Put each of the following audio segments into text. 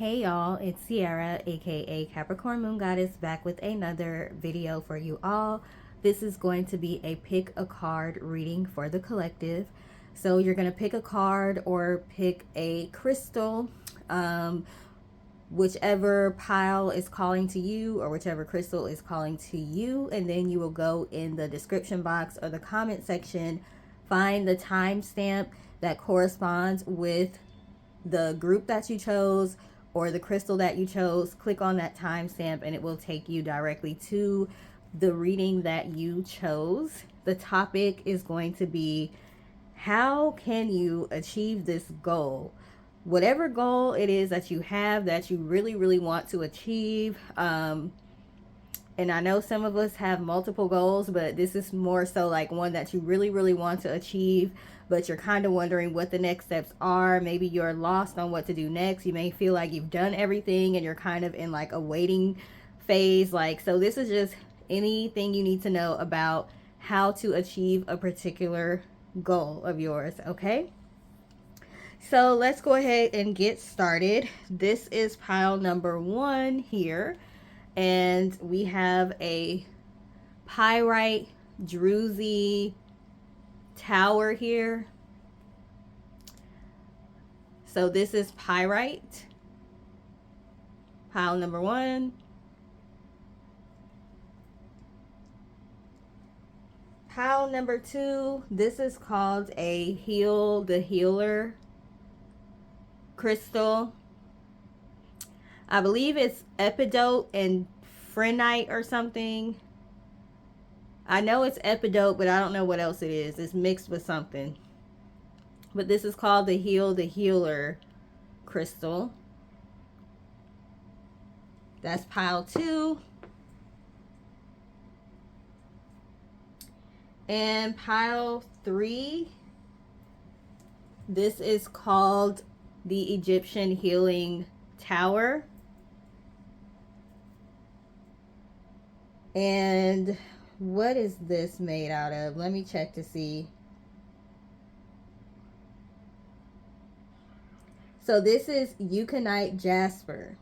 Hey y'all, it's Ciarra, aka Capricorn Moon Goddess, back with another video for you all. This is going to be a pick a card reading for the collective. So you're going to pick a card or pick a crystal, whichever pile is calling to you or whichever crystal is calling to you, and then you will go in the description box or the comment section, find the timestamp that corresponds with the group that you chose or the crystal that you chose. Click on that timestamp and it will take you directly to the reading that you chose. The topic is going to be, how can you achieve this goal? Whatever goal it is that you have that you really want to achieve. And I know some of us have multiple goals, but this is more so like one that you really want to achieve, but you're kind of wondering what the next steps are. Maybe you're lost on what to do next. You may feel like you've done everything and you're kind of in like a waiting phase. So this is just anything you need to know about how to achieve a particular goal of yours, okay? So let's go ahead and get started. This is pile number 1 here. And we have a Pyrite Druzy tower here. So this is Pyrite, pile number 1. Pile number 2, this is called a Heal the Healer crystal. I believe it's Epidote and Phrenite or something. I know it's Epidote, but I don't know what else it is. It's mixed with something. But this is called the Heal the Healer crystal. That's pile 2. And pile 3, this is called the Egyptian Healing Tower. And what is this made out of? Let me check to see. So this is Unakite Jasper.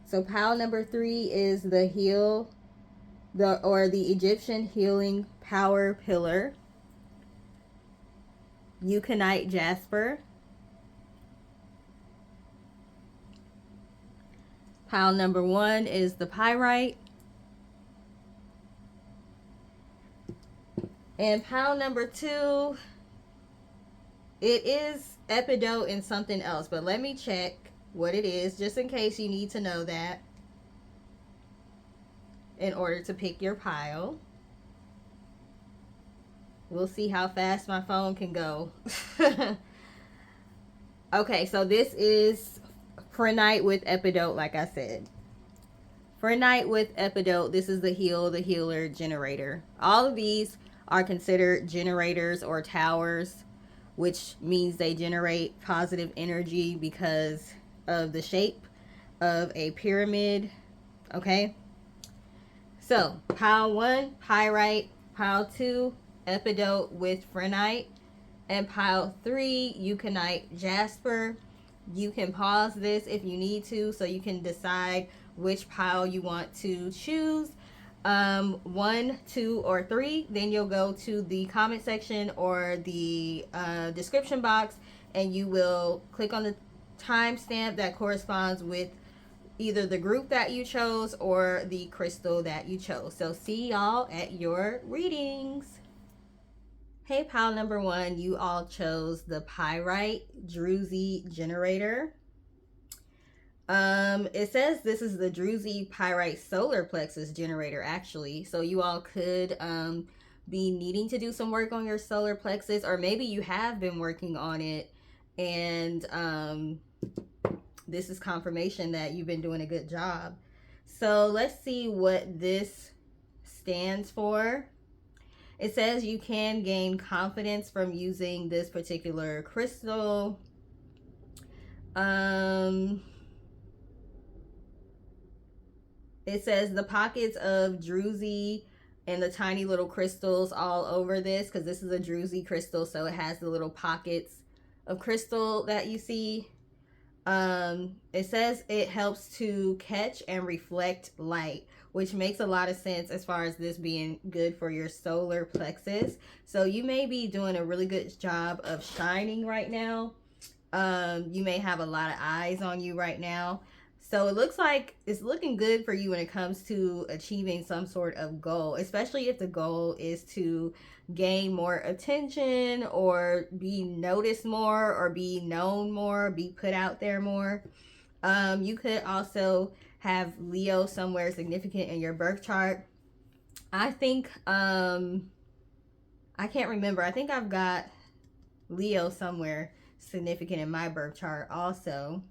So pile number 3 is the Egyptian Healing Power Pillar, Unakite Jasper. Pile number 1 is the Pyrite. And pile number 2, it is Epidote and something else, but let me check what it is just in case you need to know that in order to pick your pile. We'll see how fast my phone can go. Okay, so this is Phrenite with Epidote, like I said. Phrenite with Epidote, this is the Heal the Healer generator. All of these are considered generators or towers, which means they generate positive energy because of the shape of a pyramid, okay? So, pile 1, Pyrite. Pile 2, Epidote with Phrenite. And pile 3, Unakite Jasper. You can pause this if you need to so you can decide which pile you want to choose. 1, 2, or 3. Then you'll go to the comment section or the description box and you will click on the timestamp that corresponds with either the group that you chose or the crystal that you chose. So see y'all at your readings. Hey, pile number 1, you all chose the Pyrite Druzy generator. It says this is the Druzy Pyrite solar plexus generator, actually. So you all could be needing to do some work on your solar plexus, or maybe you have been working on it and this is confirmation that you've been doing a good job. So let's see what this stands for. It says you can gain confidence from using this particular crystal. It says the pockets of Druzy and the tiny little crystals all over this, because this is a Druzy crystal, so it has the little pockets of crystal that you see. It says it helps to catch and reflect light, which makes a lot of sense as far as this being good for your solar plexus. So you may be doing a really good job of shining right now. You may have a lot of eyes on you right now. So it looks like it's looking good for you when it comes to achieving some sort of goal, especially if the goal is to gain more attention or be noticed more or be known more, be put out there more. You could also have Leo somewhere significant in your birth chart. I think, I can't remember. I think I've got Leo somewhere significant in my birth chart also.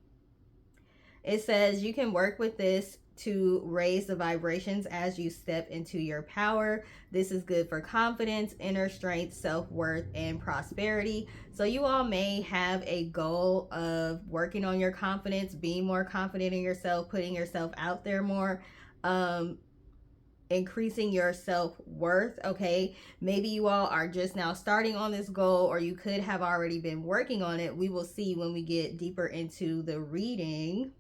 It says you can work with this to raise the vibrations as you step into your power. This is good for confidence, inner strength, self-worth, and prosperity. So you all may have a goal of working on your confidence, being more confident in yourself, putting yourself out there more, increasing your self-worth. Okay, maybe you all are just now starting on this goal, or you could have already been working on it. We will see when we get deeper into the reading.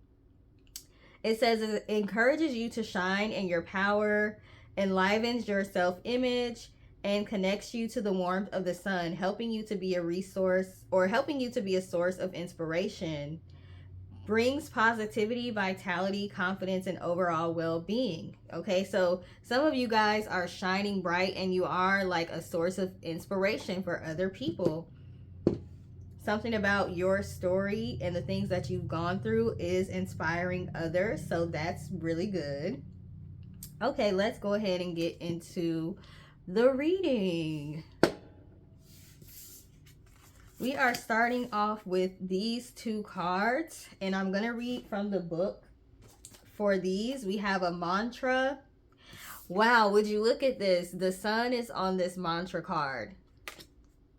It says it encourages you to shine in your power, enlivens your self-image, and connects you to the warmth of the sun, helping you to be a resource, or helping you to be a source of inspiration. Brings positivity, vitality, confidence, and overall well-being. Okay, so some of you guys are shining bright and you are like a source of inspiration for other people. Something about your story and the things that you've gone through is inspiring others, so that's really good. Okay, let's go ahead and get into the reading. We are starting off with these two cards, and I'm going to read from the book. For these, we have a mantra. Wow, would you look at this? The sun is on this mantra card,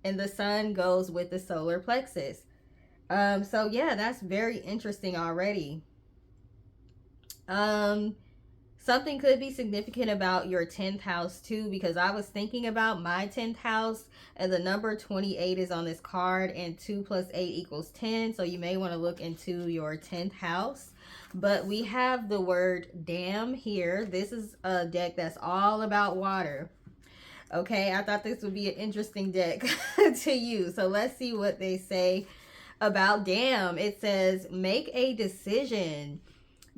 and the sun goes with the solar plexus. So yeah, that's very interesting already. Something could be significant about your 10th house too, because I was thinking about my 10th house, and the number 28 is on this card, and 2 plus 8 equals 10. So you may want to look into your 10th house. But we have the word dam here. This is a deck that's all about water. Okay, I thought this would be an interesting deck to use. So let's see what they say about dam. It says, make a decision.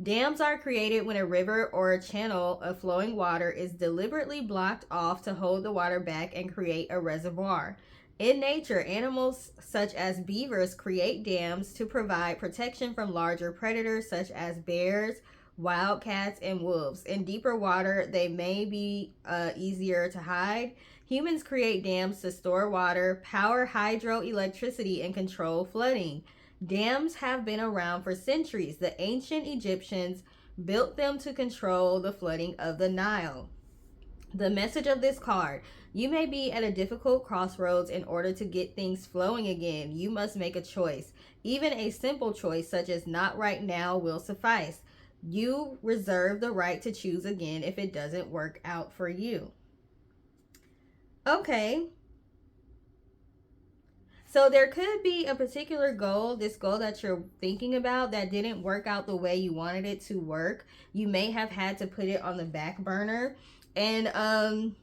Dams are created when a river or a channel of flowing water is deliberately blocked off to hold the water back and create a reservoir. In nature, animals such as beavers create dams to provide protection from larger predators such as bears, wildcats, and wolves. In deeper water, they may be easier to hide. Humans create dams to store water, power hydroelectricity, and control flooding. Dams have been around for centuries. The ancient Egyptians built them to control the flooding of the Nile. The message of this card: you may be at a difficult crossroads. In order to get things flowing again, you must make a choice. Even a simple choice such as not right now will suffice. You reserve the right to choose again if it doesn't work out for you. Okay. So there could be a particular goal, this goal that you're thinking about, that didn't work out the way you wanted it to work. You may have had to put it on the back burner, and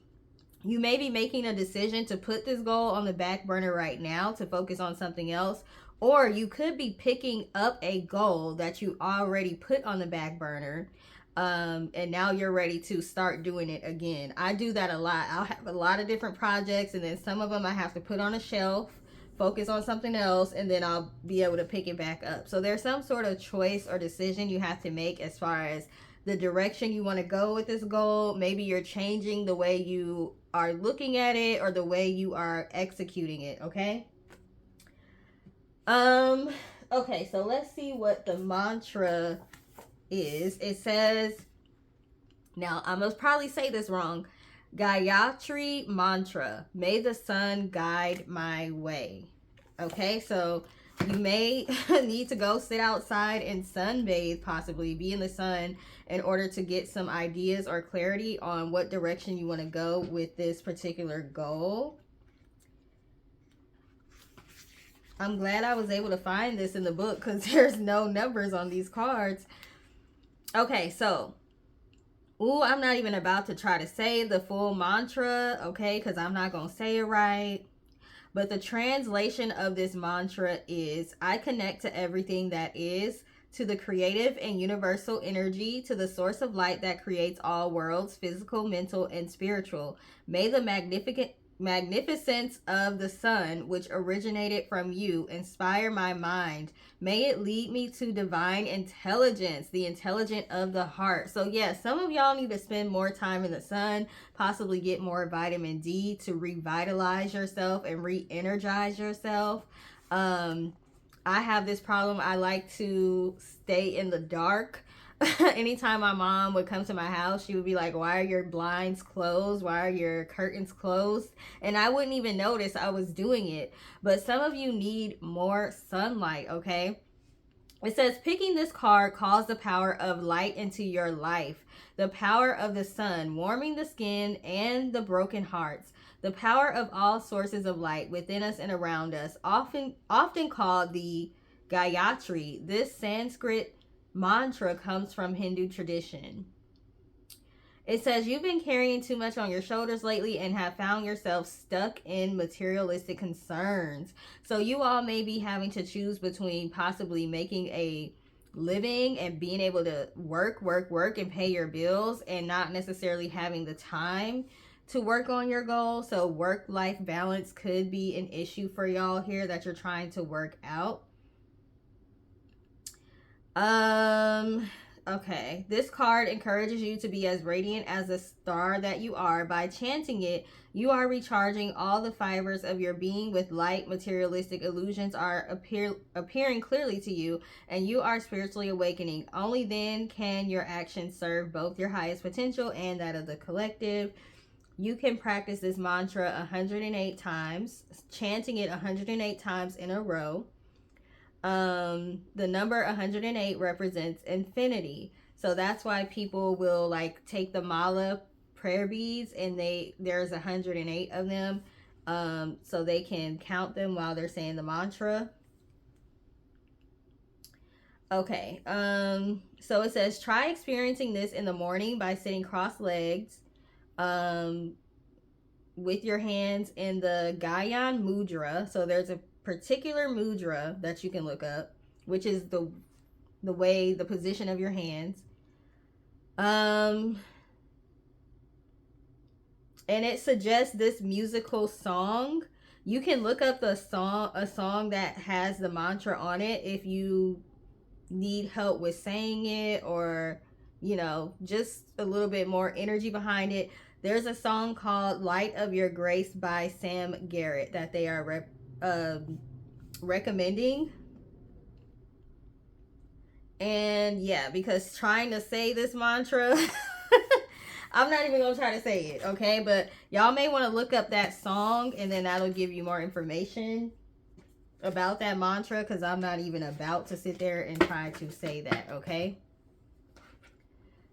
you may be making a decision to put this goal on the back burner right now to focus on something else. Or you could be picking up a goal that you already put on the back burner, and now you're ready to start doing it again. I do that a lot. I'll have a lot of different projects, and then some of them I have to put on a shelf, focus on something else, and then I'll be able to pick it back up. So there's some sort of choice or decision you have to make as far as the direction you want to go with this goal. Maybe you're changing the way you are looking at it or the way you are executing it. Okay. Okay, so let's see what the mantra is. It says, now I must probably say this wrong, Gayatri mantra, may the sun guide my way. Okay, so you may need to go sit outside and sunbathe, possibly be in the sun, in order to get some ideas or clarity on what direction you want to go with this particular goal. I'm glad I was able to find this in the book because there's no numbers on these cards. Okay, so, I'm not even about to try to say the full mantra, okay, because I'm not going to say it right. But the translation of this mantra is, I connect to everything that is, to the creative and universal energy, to the source of light that creates all worlds, physical, mental, and spiritual. May the magnificence of the sun, which originated from you, inspire my mind. May it lead me to divine intelligence, the intelligent of the heart. So yeah, some of y'all need to spend more time in the sun, possibly get more vitamin D to revitalize yourself and re-energize yourself. I have this problem. I like to stay in the dark. Anytime my mom would come to my house, she would be like, why are your blinds closed? Why are your curtains closed? And I wouldn't even notice I was doing it. But some of you need more sunlight, okay? It says, picking this card calls the power of light into your life. The power of the sun, warming the skin and the broken hearts. The power of all sources of light within us and around us, often called the Gayatri. This Sanskrit mantra comes from Hindu tradition. It says, you've been carrying too much on your shoulders lately and have found yourself stuck in materialistic concerns. So you all may be having to choose between possibly making a living and being able to work and pay your bills, and not necessarily having the time to work on your goals. So work-life balance could be an issue for y'all here that you're trying to work out. Okay, this card encourages you to be as radiant as the star that you are. By chanting it, you are recharging all the fibers of your being with light. Materialistic illusions are appearing clearly to you, and you are spiritually awakening. Only then can your actions serve both your highest potential and that of the collective. You can practice this mantra 108 times, chanting it 108 times in a row. The number 108 represents infinity. So that's why people will like take the mala prayer beads, and there's 108 of them. So they can count them while they're saying the mantra. Okay. So it says, try experiencing this in the morning by sitting cross-legged, with your hands in the Gyan Mudra. So there's a particular mudra that you can look up, which is the position of your hands. And it suggests this musical song. You can look up a song that has the mantra on it if you need help with saying it, or just a little bit more energy behind it. There's a song called Light of Your Grace by Sam Garrett that they are recommending. And yeah, because trying to say this mantra I'm not even gonna try to say it, okay? But y'all may want to look up that song, and then that'll give you more information about that mantra, because I'm not even about to sit there and try to say that, okay?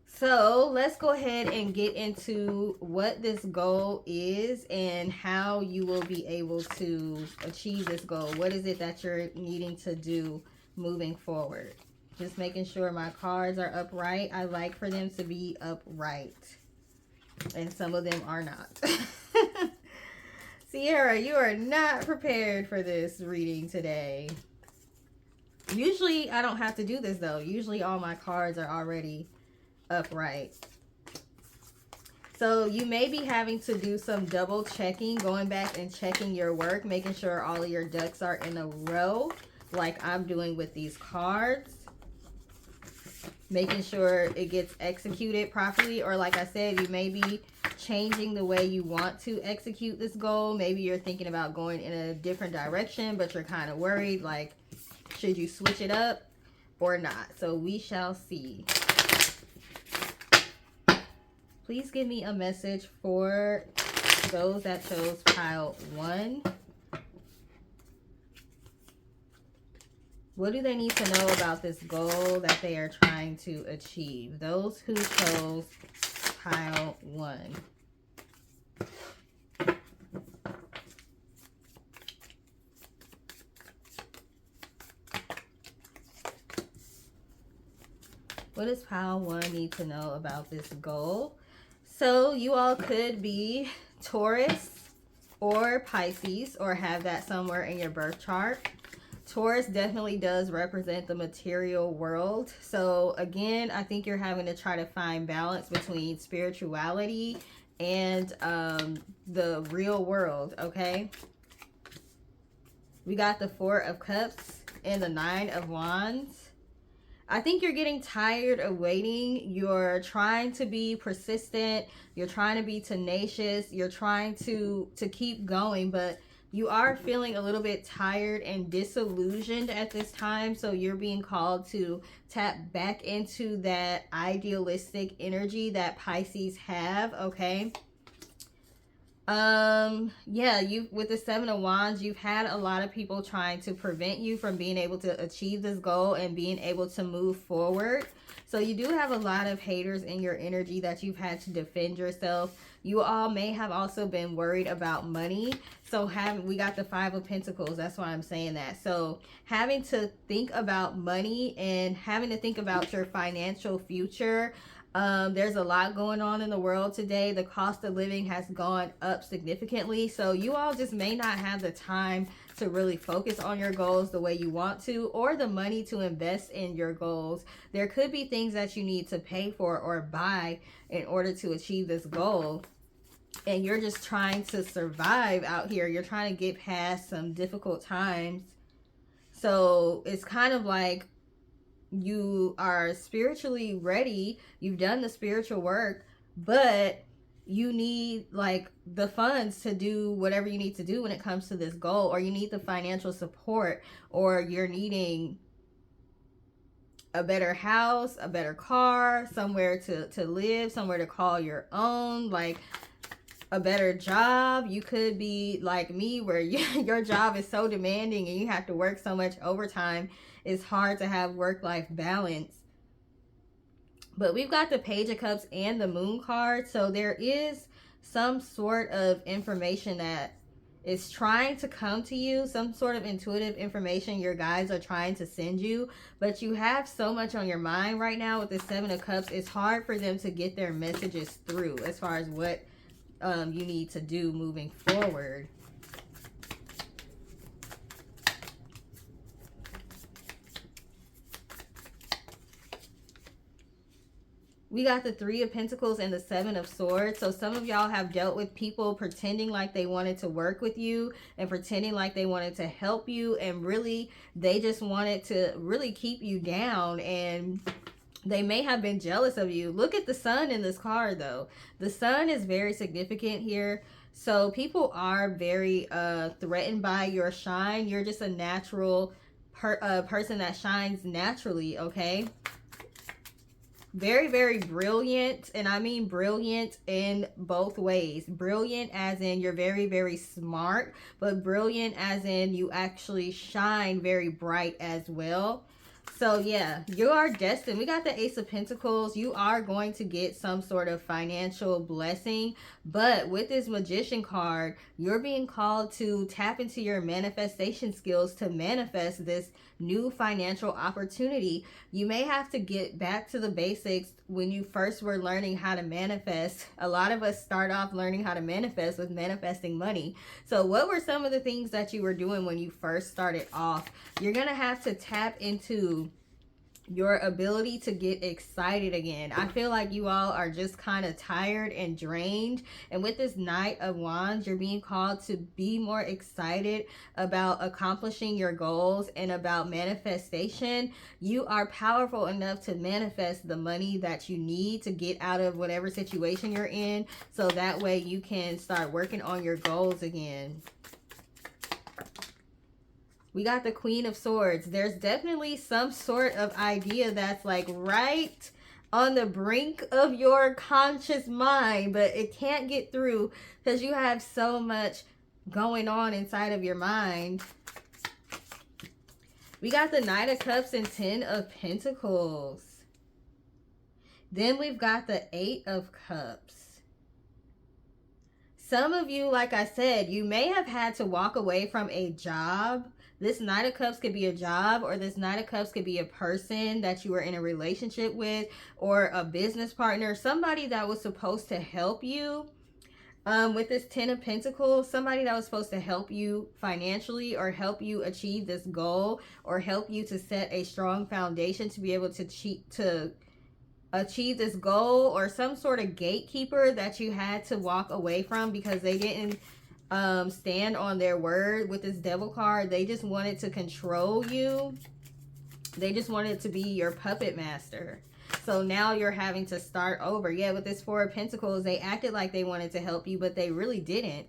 So let's go ahead and get into what this goal is and how you will be able to achieve this goal. What is it that you're needing to do moving forward? Just making sure my cards are upright. I like for them to be upright, and some of them are not. Ciarra, you are not prepared for this reading today. Usually I don't have to do this though. Usually all my cards are already upright. So you may be having to do some double checking, going back and checking your work, making sure all of your ducks are in a row, like I'm doing with these cards. Making sure it gets executed properly, or like I said, you may be changing the way you want to execute this goal. Maybe you're thinking about going in a different direction, but you're kind of worried, like, should you switch it up or not? So we shall see. Please give me a message for those that chose pile 1. What do they need to know about this goal that they are trying to achieve? Those who chose pile 1. What does pile 1 need to know about this goal? So you all could be Taurus or Pisces, or have that somewhere in your birth chart. Taurus definitely does represent the material world. So again, I think you're having to try to find balance between spirituality and the real world, okay? We got the 4 of Cups and the 9 of Wands. I think you're getting tired of waiting. You're trying to be persistent. You're trying to be tenacious. You're trying to keep going, but you are feeling a little bit tired and disillusioned at this time. So you're being called to tap back into that idealistic energy that Pisces have, okay? Yeah, you with the 7 of Wands, you've had a lot of people trying to prevent you from being able to achieve this goal and being able to move forward. So you do have a lot of haters in your energy that you've had to defend yourself. You all may have also been worried about money. So we got the 5 of Pentacles. That's why I'm saying that. So having to think about money and having to think about your financial future. There's a lot going on in the world today. The cost of living has gone up significantly. So you all just may not have the time to really focus on your goals the way you want to, or the money to invest in your goals. There could be things that you need to pay for or buy in order to achieve this goal. And you're just trying to survive out here. You're trying to get past some difficult times. So it's kind of like you are spiritually ready. You've done the spiritual work, but you need like the funds to do whatever you need to do when it comes to this goal, or you need the financial support, or you're needing a better house, a better car, somewhere to live, somewhere to call your own, like a better job. You could be like me, where your job is so demanding and you have to work so much overtime. It's hard to have work-life balance. But we've got the Page of Cups and the Moon card. So there is some sort of information that is trying to come to you, some sort of intuitive information your guides are trying to send you, but you have so much on your mind right now with the 7 of Cups. It's hard for them to get their messages through as far as what you need to do moving forward. We got the 3 of Pentacles and the 7 of Swords. So some of y'all have dealt with people pretending like they wanted to work with you and pretending like they wanted to help you, and really they just wanted to really keep you down, and they may have been jealous of you. Look at the Sun in this card though. The Sun is very significant here. So people are very threatened by your shine. You're just a natural person that shines naturally, okay? Very, very brilliant, and I mean brilliant in both ways. Brilliant as in you're very, very smart, but brilliant as in you actually shine very bright as well. So yeah, you are destined. We got the Ace of Pentacles. You are going to get some sort of financial blessing, but with this Magician card, you're being called to tap into your manifestation skills to manifest this new financial opportunity. You may have to get back to the basics when you first were learning how to manifest. A lot of us start off learning how to manifest with manifesting money. So what were some of the things that you were doing when you first started off? You're gonna have to tap into your ability to get excited again. I feel like you all are just kind of tired and drained, and with this Knight of Wands, you're being called to be more excited about accomplishing your goals and about manifestation. You are powerful enough to manifest the money that you need to get out of whatever situation you're in, so that way you can start working on your goals again. We got the Queen of Swords. There's definitely some sort of idea that's like right on the brink of your conscious mind, but it can't get through because you have so much going on inside of your mind. We got the Knight of Cups and 10 of Pentacles. Then we've got the 8 of Cups. Some of you, like I said, you may have had to walk away from a job This Knight of Cups could be a job, or this Knight of Cups could be a person that you were in a relationship with, or a business partner, somebody that was supposed to help you. With this Ten of Pentacles, somebody that was supposed to help you financially, or help you achieve this goal, or help you to set a strong foundation to be able to achieve this goal, or some sort of gatekeeper that you had to walk away from because they didn't stand on their word. With this Devil card, they just wanted to control you. They just wanted to be your puppet master. So now you're having to start over. Yeah, with this Four of Pentacles, they acted like they wanted to help you, but they really didn't.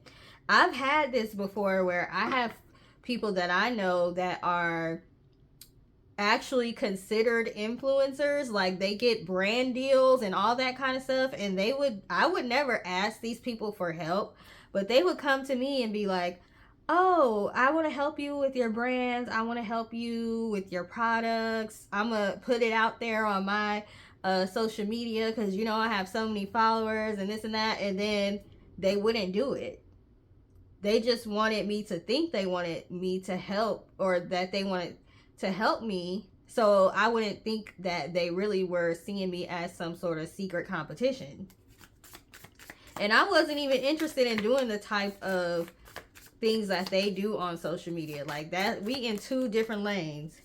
I've had this before where I have people that I know that are actually considered influencers. Like, they get brand deals and all that kind of stuff, and I would never ask these people for help, but they would come to me and be like, oh, I want to help you with your brands. I want to help you with your products. I'm going to put it out there on my social media because, you know, I have so many followers and this and that. And then they wouldn't do it. They just wanted me to think they wanted me to help, or that they wanted to help me. So I wouldn't think that they really were seeing me as some sort of secret competition. And I wasn't even interested in doing the type of things that they do on social media like that. We in two different lanes.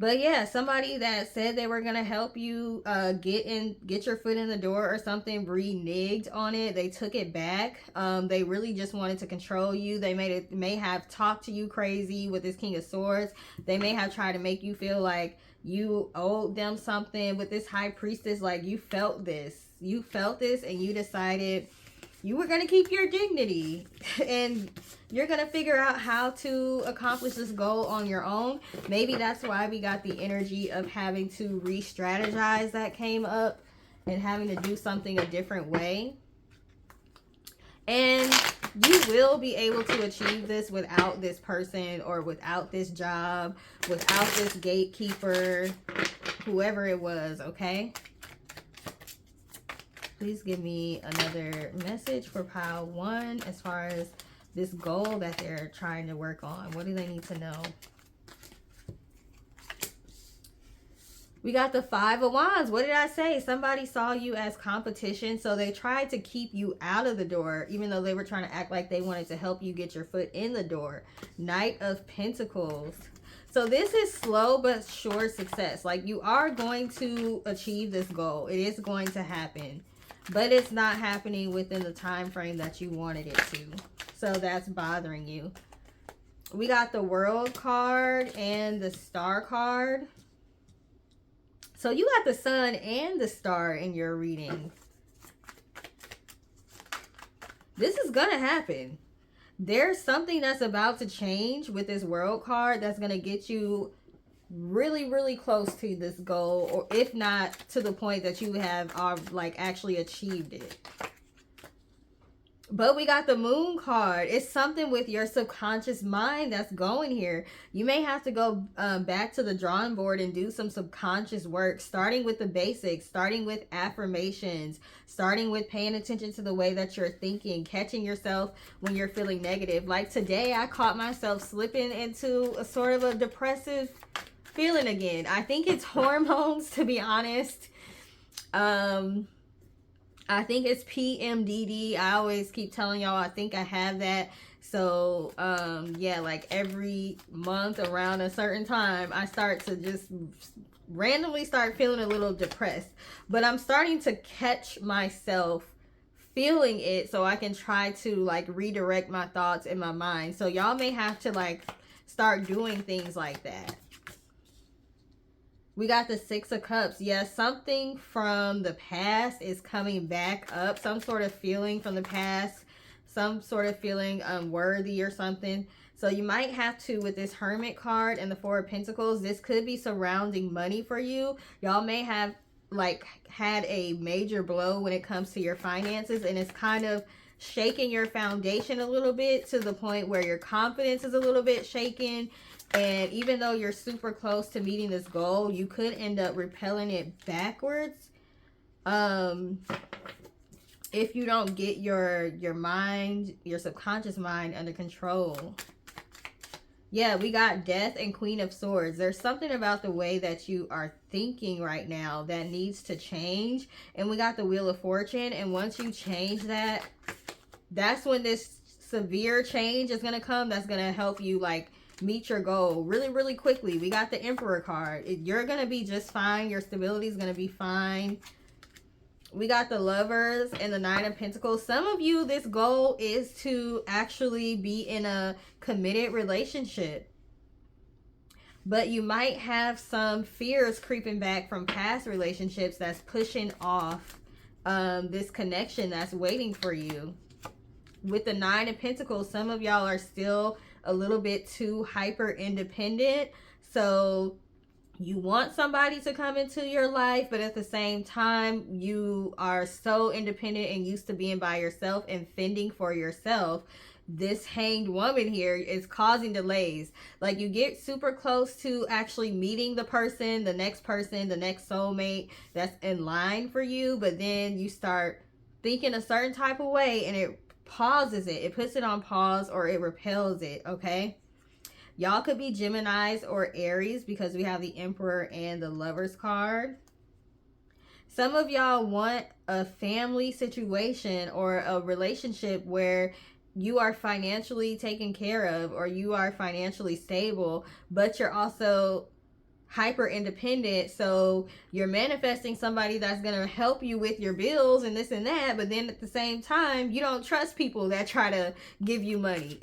But yeah, somebody that said they were gonna help you get your foot in the door or something, reneged on it. They took it back. They really just wanted to control you. They may have talked to you crazy with this King of Swords. They may have tried to make you feel like you owed them something. With this High Priestess, like, you felt this and you decided you were going to keep your dignity, and you're going to figure out how to accomplish this goal on your own. Maybe that's why we got the energy of having to re-strategize that came up, and having to do something a different way. And you will be able to achieve this without this person, or without this job, without this gatekeeper, whoever it was, okay? Please give me another message for pile 1 as far as this goal that they're trying to work on. What do they need to know? We got the Five of Wands. What did I say? Somebody saw you as competition, so they tried to keep you out of the door, even though they were trying to act like they wanted to help you get your foot in the door. Knight of Pentacles. So this is slow but sure success. Like, you are going to achieve this goal. It is going to happen. But it's not happening within the time frame that you wanted it to. So that's bothering you. We got the World card and the Star card. So you got the Sun and the Star in your reading. This is going to happen. There's something that's about to change with this World card that's going to get you really, really close to this goal, or if not to the point that you have like actually achieved it. But we got the Moon card. It's something with your subconscious mind that's going here. You may have to go back to the drawing board and do some subconscious work, starting with the basics, starting with affirmations, starting with paying attention to the way that you're thinking, catching yourself when you're feeling negative. Like today, I caught myself slipping into a sort of a depressive feeling again. I think it's hormones, to be honest. I think it's PMDD. I always keep telling y'all I think I have that. So yeah, like every month around a certain time, I start to just randomly start feeling a little depressed. But I'm starting to catch myself feeling it, so I can try to like redirect my thoughts in my mind. So y'all may have to like start doing things like that. We got the Six of Cups. Yes, something from the past is coming back up. Some sort of feeling from the past. Some sort of feeling unworthy or something. So you might have to, with this Hermit card and the Four of Pentacles, this could be surrounding money for you. Y'all may have like had a major blow when it comes to your finances, and it's kind of shaking your foundation a little bit, to the point where your confidence is a little bit shaken. And even though you're super close to meeting this goal, you could end up repelling it backwards. If you don't get your mind, your subconscious mind under control. Yeah, we got Death and Queen of Swords. There's something about the way that you are thinking right now that needs to change. And we got the Wheel of Fortune. And once you change that, that's when this severe change is going to come. That's going to help you like meet your goal really, really quickly. We got the Emperor card. You're going to be just fine. Your stability is going to be fine. We got the Lovers and the Nine of Pentacles. Some of you, this goal is to actually be in a committed relationship. But you might have some fears creeping back from past relationships that's pushing off this connection that's waiting for you. With the Nine of Pentacles, some of y'all are still a little bit too hyper independent. So you want somebody to come into your life, but at the same time, you are so independent and used to being by yourself and fending for yourself. This Hanged Woman here is causing delays. Like you get super close to actually meeting the person, the next soulmate that's in line for you, but then you start thinking a certain type of way and it pauses it. It puts it on pause or it repels it, okay? Y'all could be Geminis or Aries because we have the Emperor and the Lovers card. Some of y'all want a family situation or a relationship where you are financially taken care of or you are financially stable, but you're also hyper independent. So you're manifesting somebody that's going to help you with your bills and this and that, but then at the same time you don't trust people that try to give you money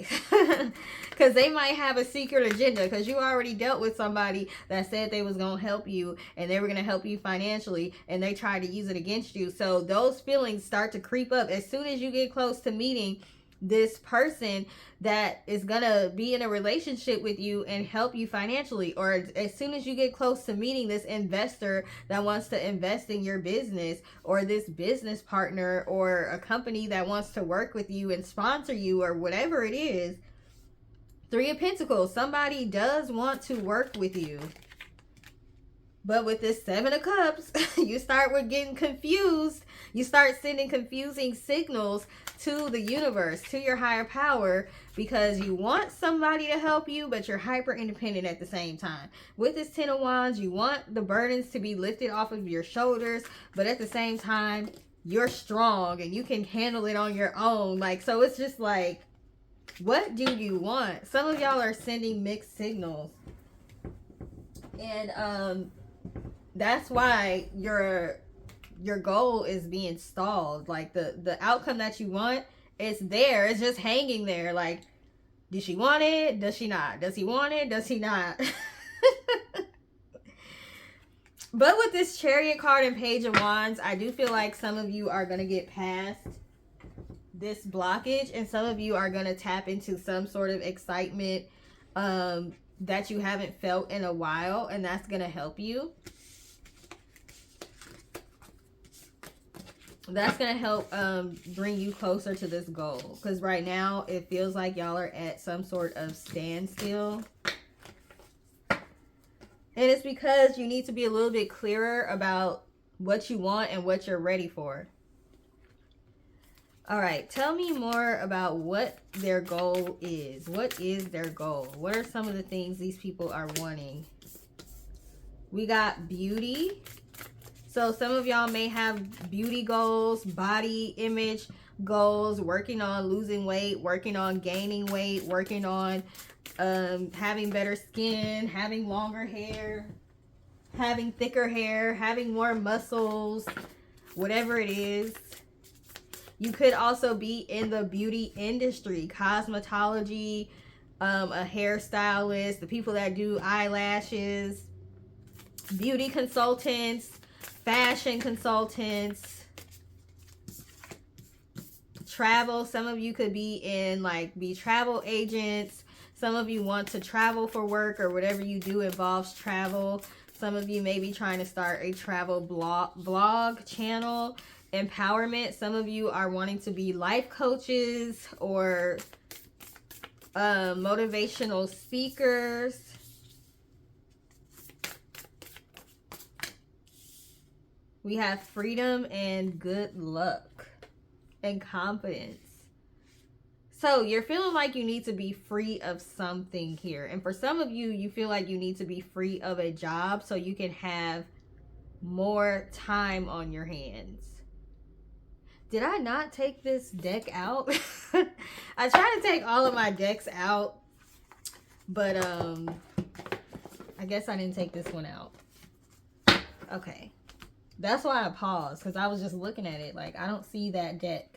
because they might have a secret agenda, because you already dealt with somebody that said they was going to help you and they were going to help you financially and they tried to use it against you. So those feelings start to creep up as soon as you get close to meeting this person that is gonna be in a relationship with you and help you financially, or as soon as you get close to meeting this investor that wants to invest in your business, or this business partner or a company that wants to work with you and sponsor you or whatever it is. Three of Pentacles, somebody does want to work with you. But with this Seven of Cups, you start with getting confused. You start sending confusing signals to the universe, to your higher power, because you want somebody to help you, but you're hyper independent at the same time. With this Ten of Wands, you want the burdens to be lifted off of your shoulders, but at the same time, you're strong and you can handle it on your own. Like, so it's just like, what do you want? Some of y'all are sending mixed signals. And that's why your goal is being stalled. Like the outcome that you want is there. It's just hanging there. Like, does she want it? Does she not? Does he want it? Does he not? But with this Chariot card and Page of Wands, I do feel like some of you are going to get past this blockage, and some of you are going to tap into some sort of excitement that you haven't felt in a while, and that's going to help you. That's going to help bring you closer to this goal, because right now it feels like y'all are at some sort of standstill. And it's because you need to be a little bit clearer about what you want and what you're ready for. All right, tell me more about what their goal is. What is their goal? What are some of the things these people are wanting? We got beauty. So some of y'all may have beauty goals, body image goals, working on losing weight, working on gaining weight, working on having better skin, having longer hair, having thicker hair, having more muscles, whatever it is. You could also be in the beauty industry, cosmetology, a hairstylist, the people that do eyelashes, beauty consultants, fashion consultants, travel. Some of you could be in be travel agents. Some of you want to travel for work, or whatever you do involves travel. Some of you may be trying to start a travel blog channel. Empowerment. Some of you are wanting to be life coaches or motivational speakers. We have freedom and good luck and confidence. So you're feeling like you need to be free of something here. And for some of you, you feel like you need to be free of a job so you can have more time on your hands. Did I not take this deck out? I try to take all of my decks out, but I guess I didn't take this one out. Okay. That's why I paused, because I was just looking at it like I don't see that deck.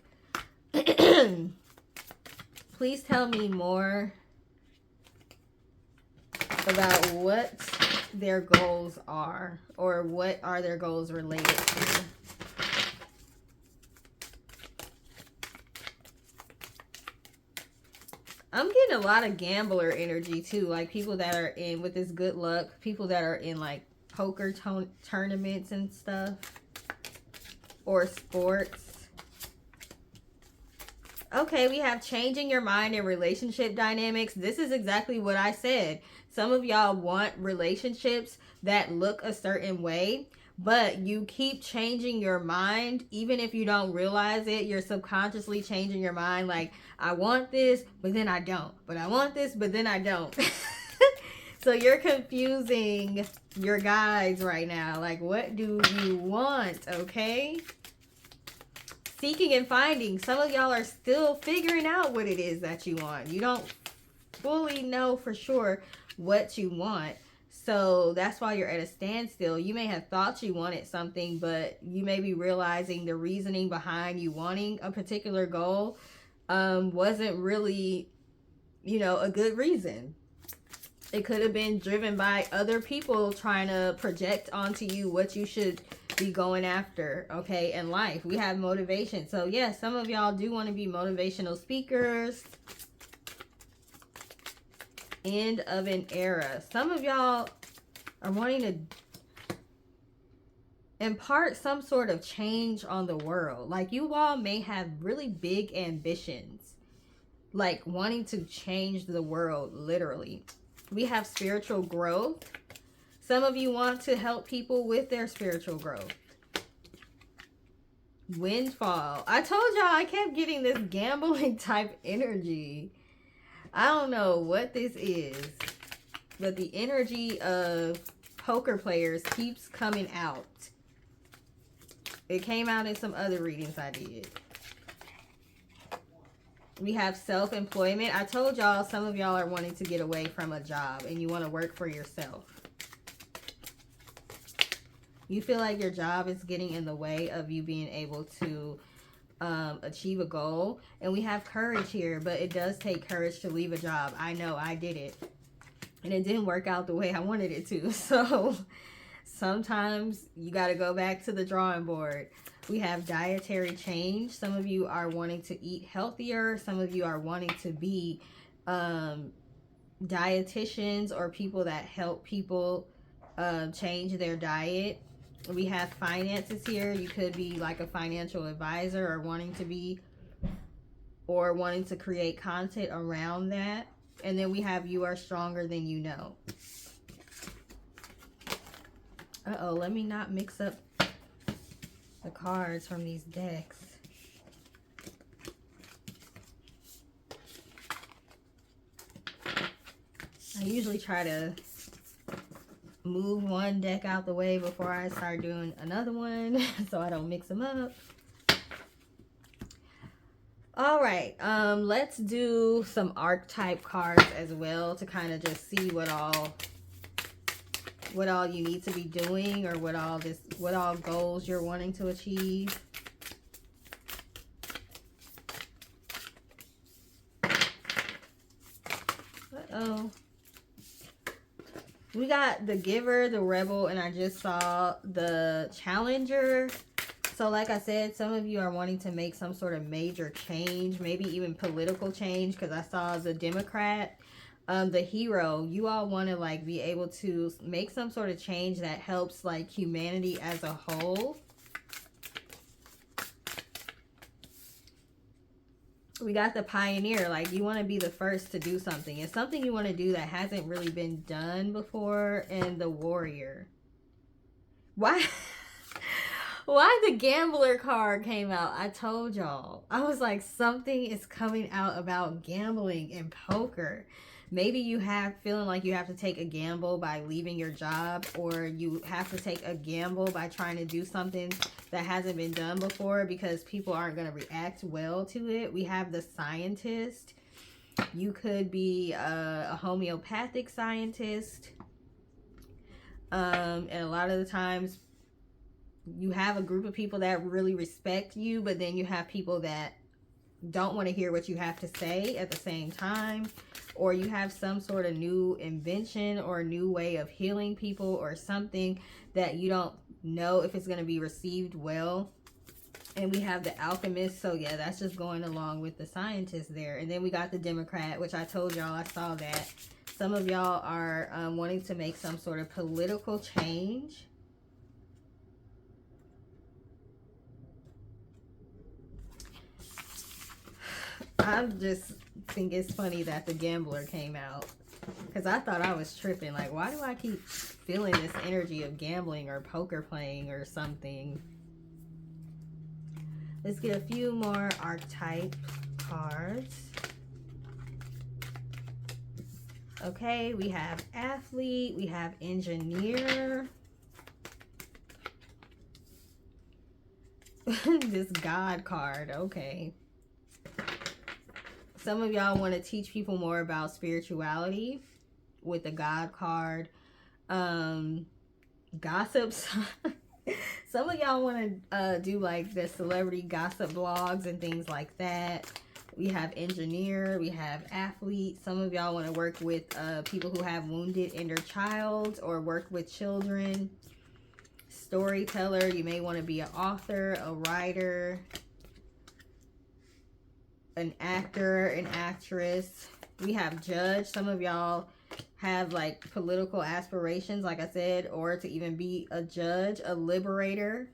Please tell me more about what their goals are, or what are their goals related to. I'm getting a lot of gambler energy too, like people that are in with this good luck, people that are in like poker tournaments and stuff, or sports. Okay, we have changing your mind in relationship dynamics. This is exactly what I said. Some of y'all want relationships that look a certain way, but you keep changing your mind. Even if you don't realize it, you're subconsciously changing your mind. Like, I want this, but then I don't. But I want this, but then I don't. So you're confusing your guides right now. Like, what do you want, okay? Seeking and finding. Some of y'all are still figuring out what it is that you want. You don't fully know for sure what you want. So that's why you're at a standstill. You may have thought you wanted something, but you may be realizing the reasoning behind you wanting a particular goal wasn't really, you know, a good reason. It could have been driven by other people trying to project onto you what you should be going after, okay, in life. We have motivation. So, yeah, some of y'all do want to be motivational speakers. End of an era. Some of y'all are wanting to impart some sort of change on the world. Like, you all may have really big ambitions, like wanting to change the world, literally. We have spiritual growth. Some of you want to help people with their spiritual growth. Windfall. I told y'all I kept getting this gambling type energy. I don't know what this is, but the energy of poker players keeps coming out. It came out in some other readings I did. We have self-employment. I told y'all some of y'all are wanting to get away from a job and you want to work for yourself. You feel like your job is getting in the way of you being able to achieve a goal. And we have courage here, but it does take courage to leave a job. I know, I did it. And it didn't work out the way I wanted it to. So sometimes you got to go back to the drawing board. We have dietary change. Some of you are wanting to eat healthier. Some of you are wanting to be dietitians or people that help people change their diet. We have finances here. You could be like a financial advisor or wanting to be, or wanting to create content around that. And then we have you are stronger than you know. Uh-oh, let me not mix up the cards from these decks. I usually try to move one deck out the way before I start doing another one so I don't mix them up. All right, let's do some archetype cards as well to kind of just see what all you need to be doing, or what all goals you're wanting to achieve. Uh-oh. We got the Giver, the Rebel, and I just saw the Challenger. So like I said, some of you are wanting to make some sort of major change, maybe even political change, because I saw the Democrat. The Hero, you all want to like be able to make some sort of change that helps like humanity as a whole. We got the Pioneer, like you want to be the first to do something. It's something you want to do that hasn't really been done before. And the Warrior. Why the gambler card came out? I told y'all. I was like, something is coming out about gambling and poker. Maybe you have feeling like you have to take a gamble by leaving your job, or you have to take a gamble by trying to do something that hasn't been done before because people aren't going to react well to it. We have the scientist. You could be a homeopathic scientist. And a lot of the times you have a group of people that really respect you, but then you have people that don't want to hear what you have to say at the same time, or you have some sort of new invention or new way of healing people or something that you don't know if it's going to be received well. And we have the alchemist. So yeah, that's just going along with the scientist there. And then we got the Democrat, which I told y'all, I saw that some of y'all are wanting to make some sort of political change. I just think it's funny that the gambler came out, because I thought I was tripping. Like, why do I keep feeling this energy of gambling or poker playing or something? Let's get a few more archetype cards. Okay, we have athlete, we have engineer. This God card, okay. Some of y'all want to teach people more about spirituality with the God card. Gossips. Some of y'all want to do like the celebrity gossip blogs and things like that. We have engineer, we have athlete. Some of y'all want to work with people who have wounded inner child or work with children. Storyteller, you may want to be an author, a writer, an actor, an actress. We have judge. Some of y'all have like political aspirations, like I said, or to even be a judge, a liberator.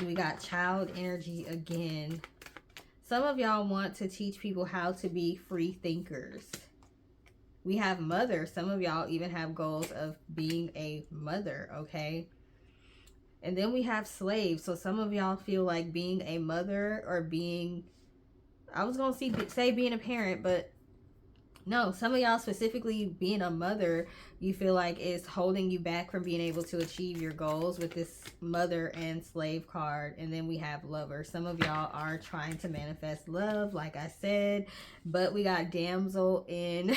We got child energy again. Some of y'all want to teach people how to be free thinkers. We have mother. Some of y'all even have goals of being a mother, okay? And then we have slaves. So some of y'all feel like being a mother or being, I was going to say being a parent, but no, some of y'all specifically being a mother, you feel like is holding you back from being able to achieve your goals with this mother and slave card. And then we have lover. Some of y'all are trying to manifest love, like I said, but we got damsel in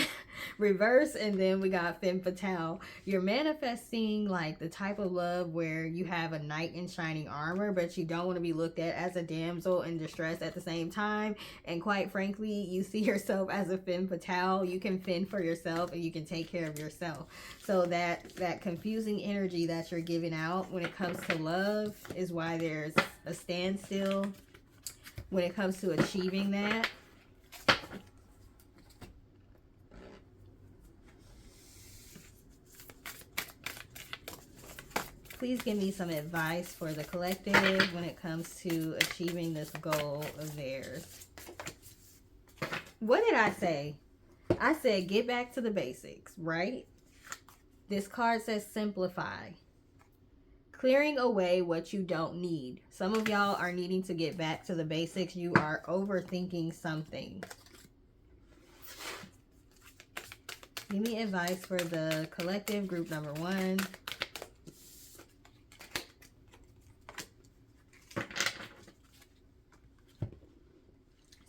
reverse, and then we got femme fatale. You're manifesting like the type of love where you have a knight in shining armor, but you don't want to be looked at as a damsel in distress at the same time. And quite frankly, you see yourself as a femme fatale. You can fend for yourself and you can take care of yourself. So that confusing energy that you're giving out when it comes to love is why there's a standstill when it comes to achieving that. Please give me some advice for the collective when it comes to achieving this goal of theirs. What did I say? I said get back to the basics, right? This card says simplify. Clearing away what you don't need. Some of y'all are needing to get back to the basics. You are overthinking something. Give me advice for the collective, group number 1.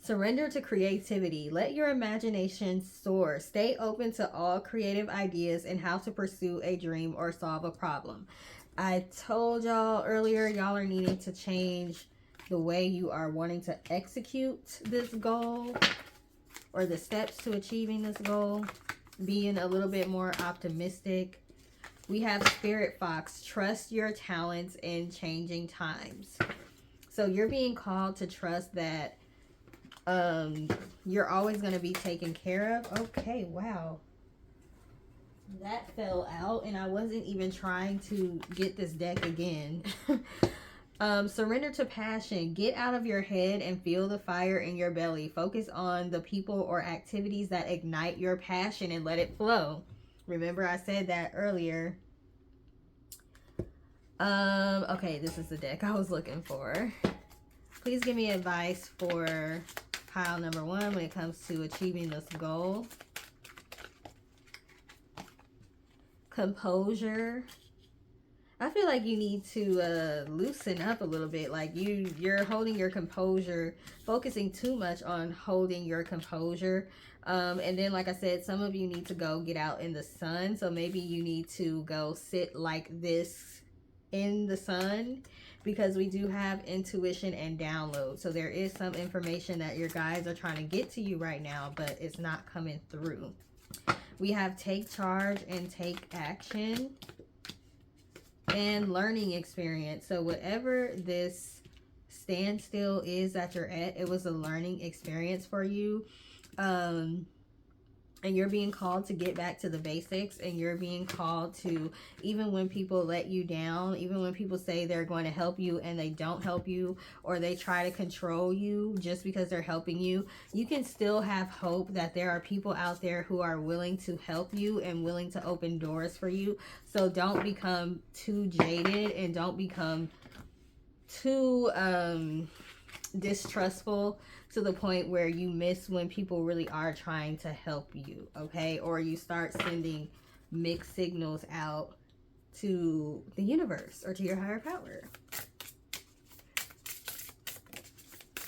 Surrender to creativity. Let your imagination soar. Stay open to all creative ideas and how to pursue a dream or solve a problem. I told y'all earlier, y'all are needing to change the way you are wanting to execute this goal or the steps to achieving this goal. Being a little bit more optimistic. We have Spirit Fox. Trust your talents in changing times. So you're being called to trust that you're always going to be taken care of. Okay, wow. That fell out and I wasn't even trying to get this deck again. Surrender to passion. Get out of your head and feel the fire in your belly. Focus on the people or activities that ignite your passion and let it flow. Remember I said that earlier. Okay, this is the deck I was looking for. Please give me advice for pile number 1 when it comes to achieving this goal. Composure. I feel like you need to loosen up a little bit. Like you're holding your composure, focusing too much on holding your composure. And then, like I said, some of you need to go get out in the sun. So maybe you need to go sit like this in the sun, because we do have intuition and download. So there is some information that your guides are trying to get to you right now, but it's not coming through. We have take charge and take action and learning experience. So whatever this standstill is that you're at, it was a learning experience for you. And you're being called to get back to the basics, and you're being called to, even when people let you down, even when people say they're going to help you and they don't help you, or they try to control you just because they're helping you, you can still have hope that there are people out there who are willing to help you and willing to open doors for you. So don't become too jaded, and don't become too distrustful to the point where you miss when people really are trying to help you, okay? Or you start sending mixed signals out to the universe or to your higher power.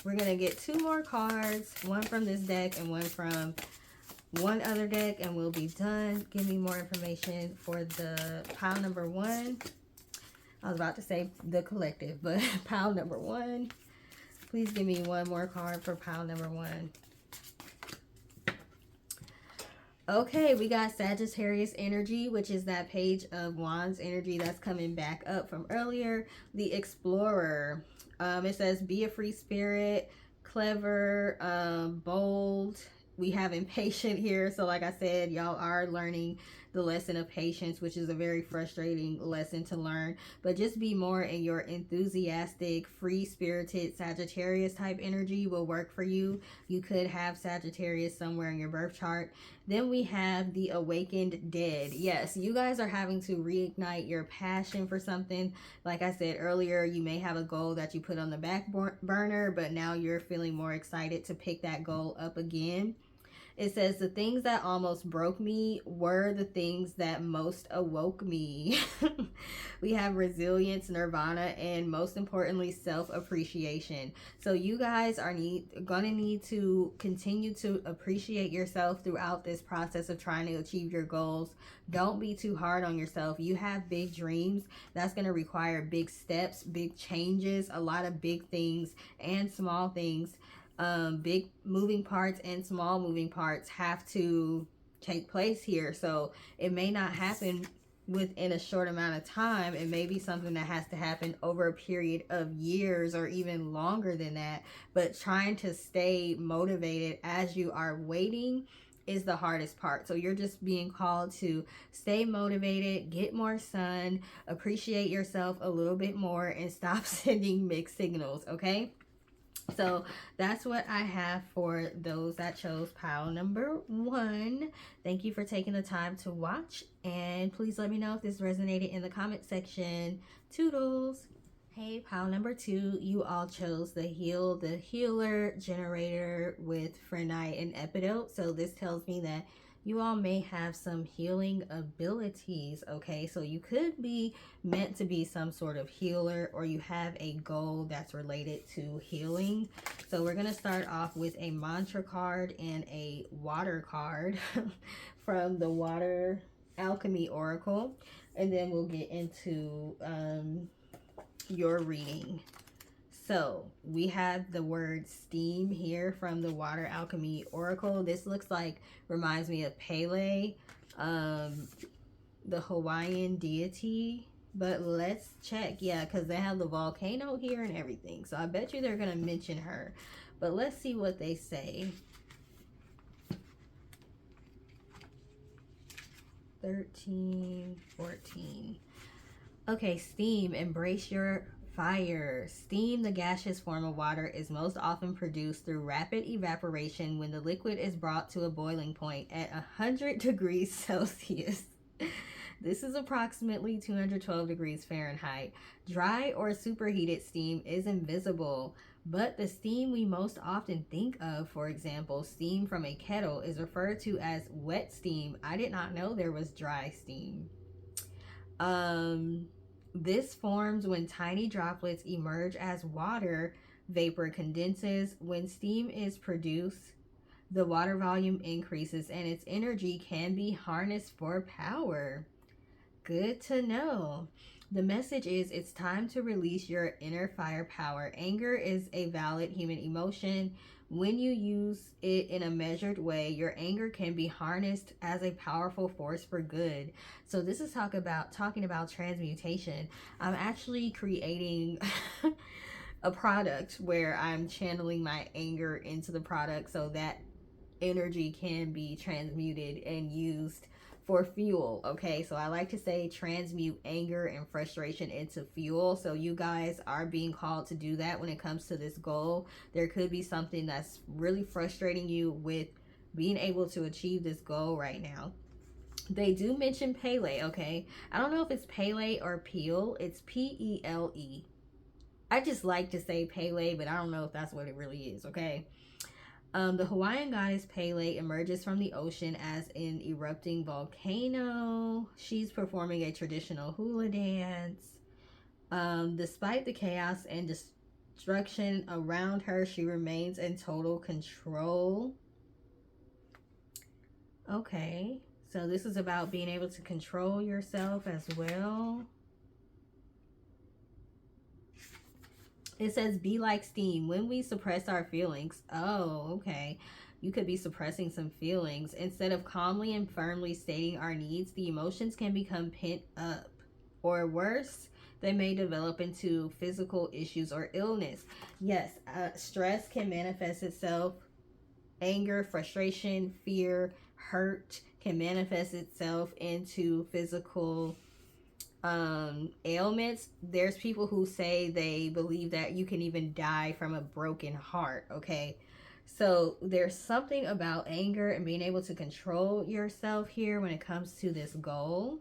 We're gonna get 2 more cards, one from this deck and one from one other deck, and we'll be done. Give me more information for the pile number 1. I was about to say the collective, but pile number 1. Please give me one more card for pile number 1. Okay, we got Sagittarius energy, which is that Page of Wands energy that's coming back up from earlier. The Explorer. It says be a free spirit, clever, bold. We have impatient here. So like I said, y'all are learning the lesson of patience, which is a very frustrating lesson to learn. But just be more in your enthusiastic, free-spirited Sagittarius type energy will work for you. You could have Sagittarius somewhere in your birth chart. Then we have the Awakened Dead. Yes, you guys are having to reignite your passion for something. Like I said earlier, you may have a goal that you put on the back burner, but now you're feeling more excited to pick that goal up again. It says the things that almost broke me were the things that most awoke me. We have resilience, nirvana, and most importantly, self-appreciation. So you guys are gonna need to continue to appreciate yourself throughout this process of trying to achieve your goals. Don't be too hard on yourself. You have big dreams. That's gonna require big steps, big changes, a lot of big things and small things. Big moving parts and small moving parts have to take place here. So it may not happen within a short amount of time. It may be something that has to happen over a period of years or even longer than that. But trying to stay motivated as you are waiting is the hardest part. So you're just being called to stay motivated, get more sun, appreciate yourself a little bit more, and stop sending mixed signals, okay? So that's what I have for those that chose pile number 1. Thank you for taking the time to watch, and please let me know if this resonated in the comment section. Toodles. Hey, pile number 2, you all chose the healer generator with Phrenite and Epidote. So this tells me that you all may have some healing abilities, okay? So you could be meant to be some sort of healer, or you have a goal that's related to healing. So we're going to start off with a mantra card and a water card from the Water Alchemy Oracle. And then we'll get into your reading. So we have the word steam here from the Water Alchemy Oracle. This reminds me of Pele, the Hawaiian deity. But let's check. Yeah, because they have the volcano here and everything. So I bet you they're going to mention her. But let's see what they say. 13, 14. Okay, steam, embrace your Fire. Steam, the gaseous form of water, is most often produced through rapid evaporation when the liquid is brought to a boiling point at 100 degrees Celsius. This is approximately 212 degrees Fahrenheit. Dry or superheated steam is invisible, but the steam we most often think of, for example, steam from a kettle, is referred to as wet steam. I did not know there was dry steam. This forms when tiny droplets emerge as water vapor condenses. When steam is produced, the water volume increases and its energy can be harnessed for power. Good to know. The message is it's time to release your inner firepower. Anger is a valid human emotion. When you use it in a measured way, your anger can be harnessed as a powerful force for good. So this is talking about transmutation. I'm actually creating a product where I'm channeling my anger into the product so that energy can be transmuted and used for fuel. Okay, so I like to say transmute anger and frustration into fuel. So you guys are being called to do that when it comes to this goal. There could be something that's really frustrating you with being able to achieve this goal right now. They do mention Pele. Okay, I don't know if it's Pele or Peel. It's P-E-L-E. I just like to say Pele, but I don't know if that's what it really is. Okay. The Hawaiian goddess Pele emerges from the ocean as an erupting volcano. She's performing a traditional hula dance. Despite the chaos and destruction around her, she remains in total control. Okay, so this is about being able to control yourself as well. It says, be like steam. When we suppress our feelings, oh, okay. You could be suppressing some feelings. Instead of calmly and firmly stating our needs, the emotions can become pent up. Or worse, they may develop into physical issues or illness. Yes, stress can manifest itself. Anger, frustration, fear, hurt can manifest itself into physical ailments. There's people who say they believe that you can even die from a broken heart. Okay, so there's something about anger and being able to control yourself here when it comes to this goal.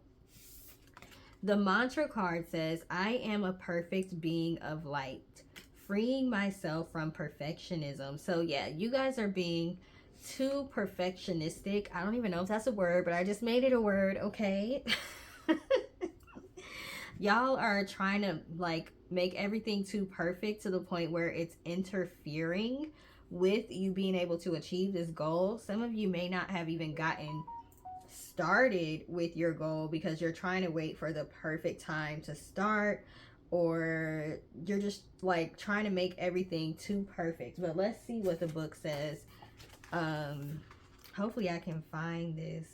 The mantra card says, I am a perfect being of light, freeing myself from perfectionism. So yeah, you guys are being too perfectionistic. I don't even know if that's a word, but I just made it a word. Okay. Y'all are trying to like make everything too perfect to the point where it's interfering with you being able to achieve this goal. Some of you may not have even gotten started with your goal because you're trying to wait for the perfect time to start, or you're just like trying to make everything too perfect. But let's see what the book says. Hopefully I can find this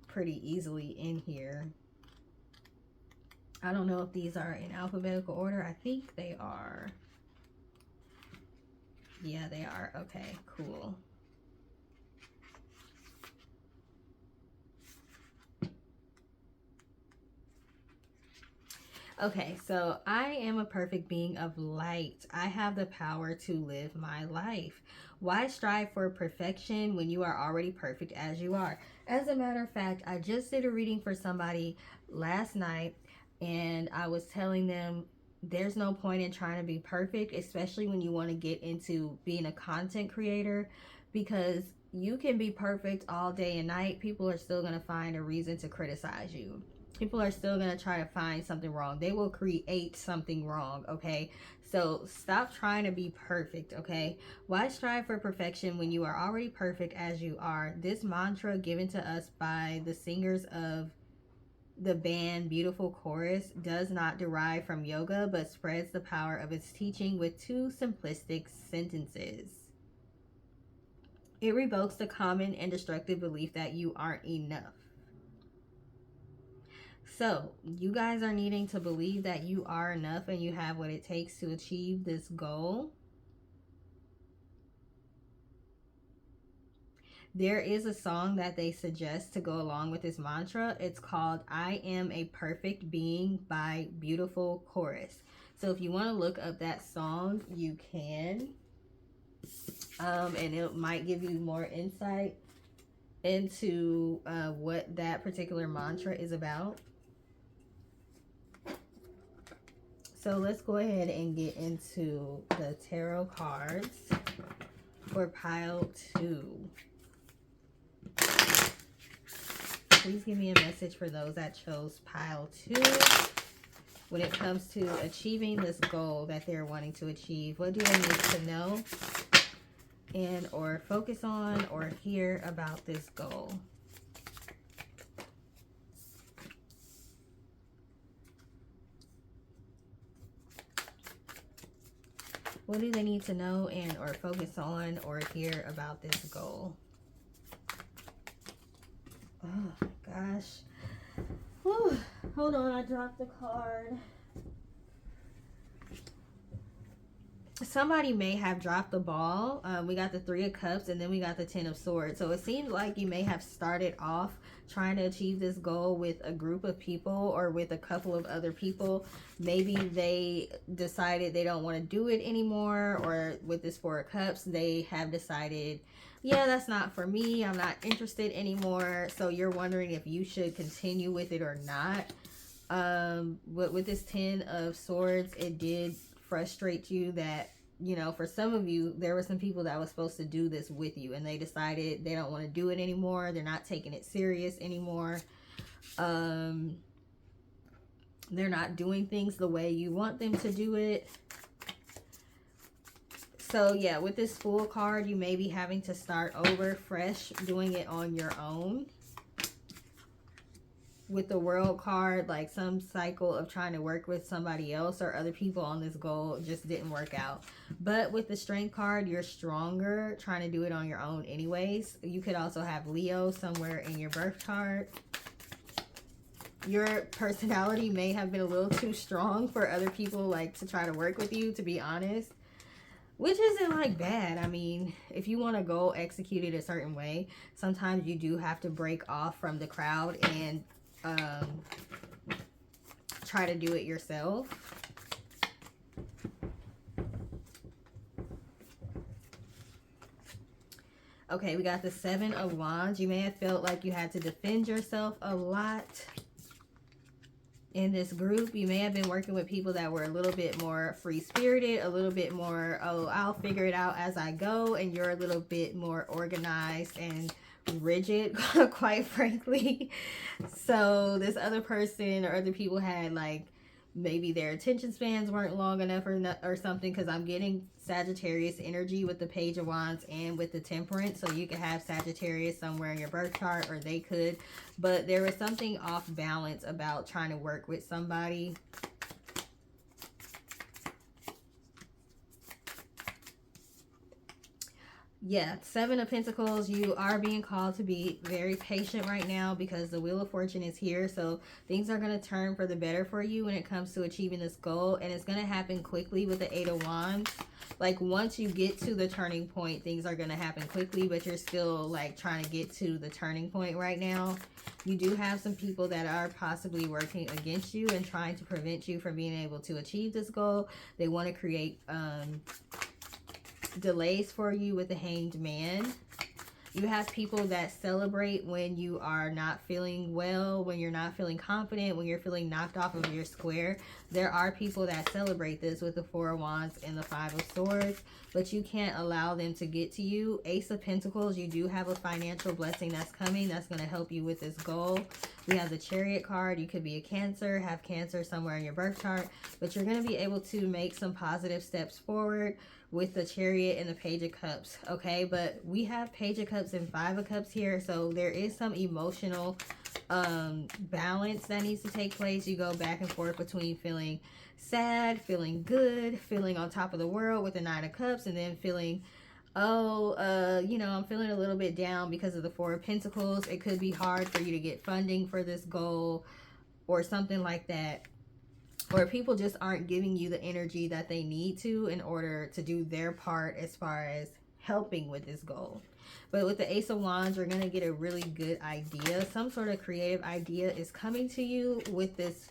pretty easily in here. I don't know if these are in alphabetical order. I think they are. Yeah, they are. Okay, cool. Okay, so I am a perfect being of light. I have the power to live my life. Why strive for perfection when you are already perfect as you are? As a matter of fact, I just did a reading for somebody last night, and I was telling them there's no point in trying to be perfect, especially when you want to get into being a content creator, because you can be perfect all day and night. People are still going to find a reason to criticize you. People are still going to try to find something wrong. They will create something wrong, okay? So stop trying to be perfect, okay? Why strive for perfection when you are already perfect as you are? This mantra given to us by the singers of the band Beautiful Chorus does not derive from yoga, but spreads the power of its teaching with two simplistic sentences. It revokes the common and destructive belief that you aren't enough. So, you guys are needing to believe that you are enough and you have what it takes to achieve this goal. There is a song that they suggest to go along with this mantra. It's called I Am a Perfect Being by Beautiful Chorus. So if you want to look up that song, you can. And it might give you more insight into what that particular mantra is about. So let's go ahead and get into the tarot cards for pile 2. Please give me a message for those that chose pile 2 when it comes to achieving this goal that they're wanting to achieve. What do they need to know and or focus on or hear about this goal? What do they need to know and or focus on or hear about this goal? Oh my gosh. Whew. Hold on, I dropped the card. Somebody may have dropped the ball. We got the 3 of Cups and then we got the 10 of Swords. So it seems like you may have started off trying to achieve this goal with a group of people or with a couple of other people. Maybe they decided they don't want to do it anymore, or with this 4 of Cups, they have decided, yeah, that's not for me. I'm not interested anymore. So you're wondering if you should continue with it or not. But with this 10 of Swords, it did frustrate you that, you know, for some of you, there were some people that was supposed to do this with you and they decided they don't want to do it anymore. They're not taking it serious anymore. They're not doing things the way you want them to do it. So yeah, with this Fool card, you may be having to start over fresh, doing it on your own. With the World card, like some cycle of trying to work with somebody else or other people on this goal just didn't work out. But with the Strength card, you're stronger trying to do it on your own anyways. You could also have Leo somewhere in your birth chart. Your personality may have been a little too strong for other people like to try to work with you, to be honest. Which isn't like bad. I mean, if you want to go execute it a certain way, sometimes you do have to break off from the crowd and try to do it yourself. Okay, we got the 7 of Wands. You may have felt like you had to defend yourself a lot in this group. You may have been working with people that were a little bit more free-spirited, a little bit more, oh, I'll figure it out as I go, and you're a little bit more organized and rigid, quite frankly. So this other person or other people had like, maybe their attention spans weren't long enough or something, because I'm getting Sagittarius energy with the Page of Wands and with the Temperance. So you could have Sagittarius somewhere in your birth chart, or they could, but there was something off balance about trying to work with somebody. Yeah, 7 of Pentacles, you are being called to be very patient right now because the Wheel of Fortune is here. So things are going to turn for the better for you when it comes to achieving this goal. And it's going to happen quickly with the 8 of Wands. Like once you get to the turning point, things are going to happen quickly, but you're still like trying to get to the turning point right now. You do have some people that are possibly working against you and trying to prevent you from being able to achieve this goal. They want to create delays for you with the Hanged Man. You have people that celebrate when you are not feeling well, when you're not feeling confident, when you're feeling knocked off of your square. There are people that celebrate this with the 4 of Wands and the 5 of Swords, but you can't allow them to get to you. Ace of Pentacles, you do have a financial blessing that's coming that's going to help you with this goal. We have the Chariot card. You could be a Cancer, have Cancer somewhere in your birth chart, but you're going to be able to make some positive steps forward with the Chariot and the Page of Cups, okay? But we have Page of Cups and 5 of Cups here, so there is some emotional balance that needs to take place. You go back and forth between feeling sad, feeling good, feeling on top of the world with the 9 of Cups, and then feeling, oh, you know, I'm feeling a little bit down because of the 4 of Pentacles. It could be hard for you to get funding for this goal or something like that. Or people just aren't giving you the energy that they need to in order to do their part as far as helping with this goal. But with the Ace of Wands, you're going to get a really good idea. Some sort of creative idea is coming to you with this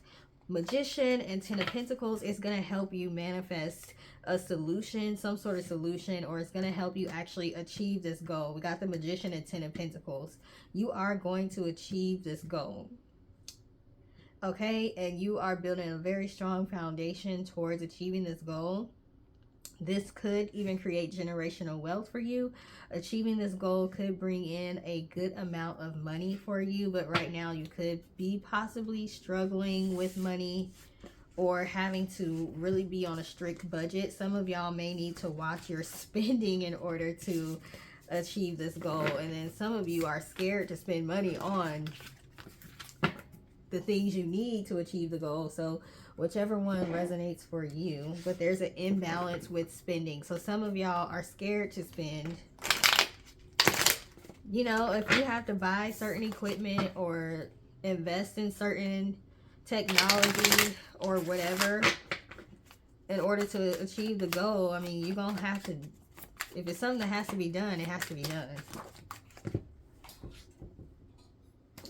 Magician and Ten of Pentacles. It's going to help you manifest a solution, some sort of solution, or it's going to help you actually achieve this goal. We got the Magician and Ten of Pentacles. You are going to achieve this goal. Okay, and you are building a very strong foundation towards achieving this goal. This could even create generational wealth for you. Achieving this goal could bring in a good amount of money for you, but right now you could be possibly struggling with money or having to really be on a strict budget. Some of y'all may need to watch your spending in order to achieve this goal, and then some of you are scared to spend money on the things you need to achieve the goal. So whichever one resonates for you, but there's an imbalance with spending. So some of y'all are scared to spend. You know, if you have to buy certain equipment or invest in certain technology or whatever in order to achieve the goal, I mean, you're gonna have to, if it's something that has to be done, it has to be done.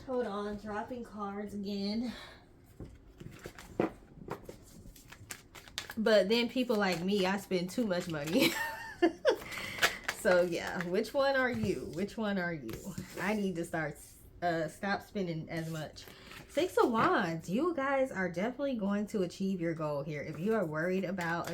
Hold on, dropping cards again. But then people like me, I spend too much money. So yeah, which one are you? Which one are you? I need to stop spending as much. Six of Wands, you guys are definitely going to achieve your goal here. If you are worried about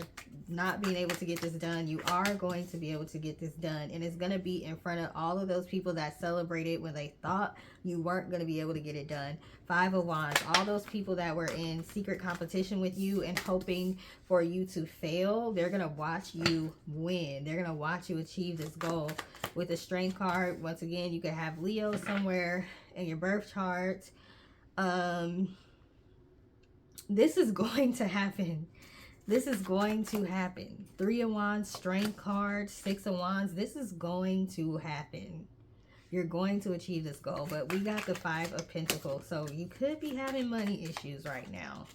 not being able to get this done, you are going to be able to get this done. And it's going to be in front of all of those people that celebrated when they thought you weren't going to be able to get it done. Five of Wands, all those people that were in secret competition with you and hoping for you to fail, they're going to watch you win. They're going to watch you achieve this goal. With the Strength card, once again, you could have Leo somewhere in your birth chart. This is going to happen. This is going to happen. Three of Wands, Strength card, Six of Wands. This is going to happen. You're going to achieve this goal. But we got the Five of Pentacles. So you could be having money issues right now.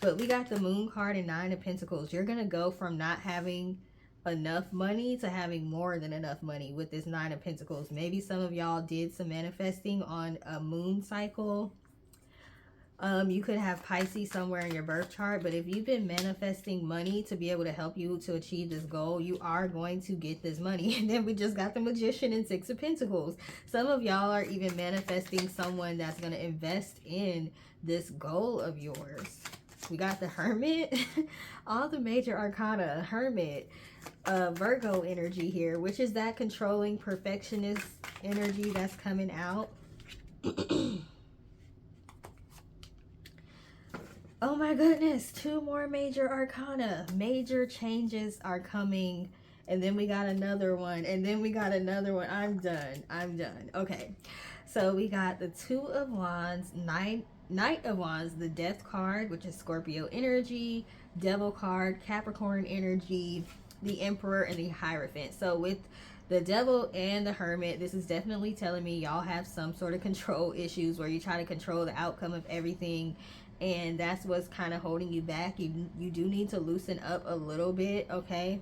But we got the Moon card and Nine of Pentacles. You're going to go from not having enough money to having more than enough money with this Nine of Pentacles. Maybe some of y'all did some manifesting on a moon cycle. You could have Pisces somewhere in your birth chart, but if you've been manifesting money to be able to help you to achieve this goal, you are going to get this money. And then we just got the Magician and Six of Pentacles. Some of y'all are even manifesting someone that's going to invest in this goal of yours. We got the Hermit, all the major arcana, Hermit, Virgo energy here, which is that controlling perfectionist energy that's coming out. Oh my goodness, two more major arcana. Major changes are coming. And then we got another one. And then we got another one. I'm done. I'm done. Okay. So we got the Two of Wands, Knight of Wands, the Death card, which is Scorpio energy, Devil card, Capricorn energy, the Emperor, and the Hierophant. So with the Devil and the Hermit, this is definitely telling me y'all have some sort of control issues where you try to control the outcome of everything. And that's what's kind of holding you back. You do need to loosen up a little bit, okay?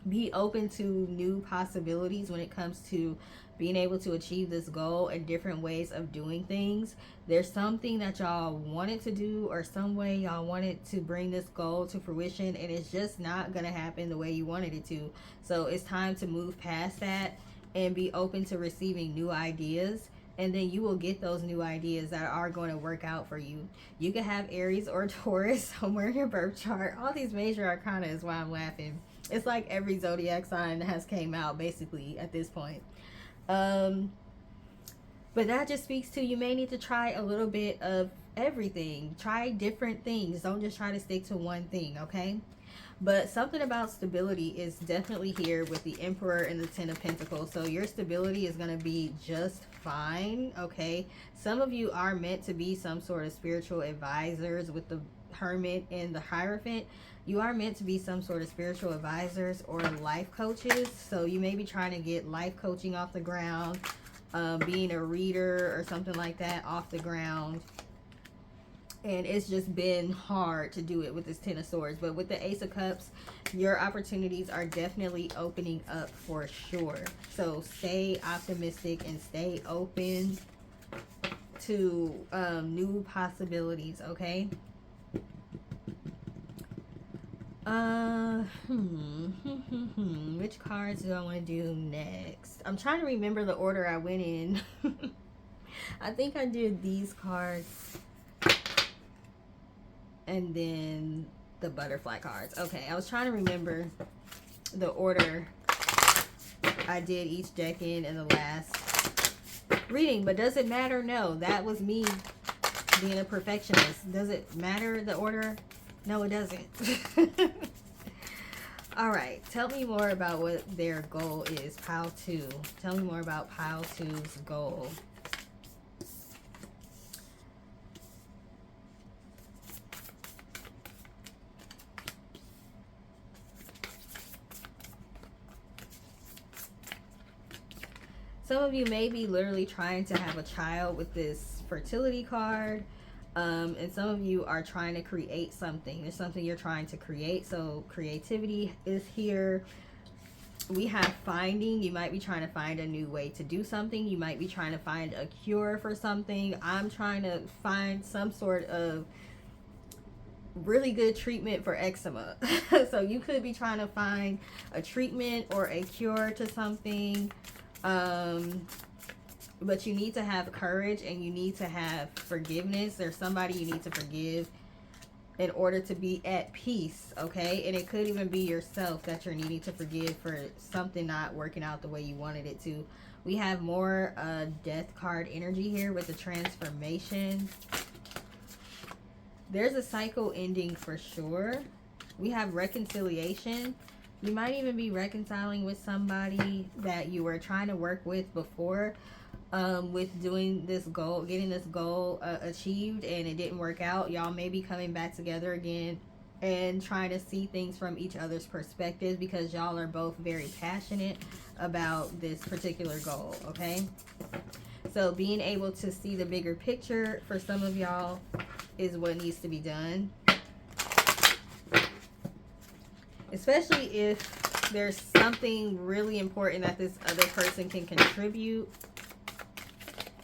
Be open to new possibilities when it comes to being able to achieve this goal and different ways of doing things. There's something that y'all wanted to do or some way y'all wanted to bring this goal to fruition, and it's just not going to happen the way you wanted it to. So it's time to move past that and be open to receiving new ideas. And then you will get those new ideas that are going to work out for you. You can have Aries or Taurus somewhere in your birth chart. All these major arcana is why I'm laughing. It's like every zodiac sign has came out basically at this point. But that just speaks to you may need to try a little bit of everything. Try different things. Don't just try to stick to one thing, okay? But something about stability is definitely here with the Emperor and the Ten of Pentacles. So your stability is going to be just fine, okay? Some of you are meant to be some sort of spiritual advisors with the Hermit and the Hierophant. You are meant to be some sort of spiritual advisors or life coaches. So you may be trying to get life coaching off the ground, being a reader or something like that off the ground. And it's just been hard to do it with this Ten of Swords. But with the Ace of Cups, your opportunities are definitely opening up for sure. So stay optimistic and stay open to new possibilities, okay? Which cards do I want to do next? I'm trying to remember the order I went in. I think I did these cards and then the butterfly cards. Okay, I was trying to remember the order I did each deck in the last reading, but does it matter? No, that was me being a perfectionist. Does it matter the order? No, it doesn't. All right, tell me more about what their goal is. Pile 2. Tell me more about Pile 2's goal. Some of you may be literally trying to have a child with this fertility card. And some of you are trying to create something. There's something you're trying to create. So creativity is here. We have finding. You might be trying to find a new way to do something. You might be trying to find a cure for something. I'm trying to find some sort of really good treatment for eczema. So you could be trying to find a treatment or a cure to something. But you need to have courage and you need to have forgiveness. There's somebody you need to forgive in order to be at peace, okay? And it could even be yourself that you're needing to forgive for something not working out the way you wanted it to. We have more death card energy here with the transformation. There's a cycle ending for sure. We have reconciliation. You might even be reconciling with somebody that you were trying to work with before, with doing this goal, getting this goal achieved, and it didn't work out. Y'all may be coming back together again and trying to see things from each other's perspective because y'all are both very passionate about this particular goal, okay? So being able to see the bigger picture for some of y'all is what needs to be done. Especially if there's something really important that this other person can contribute.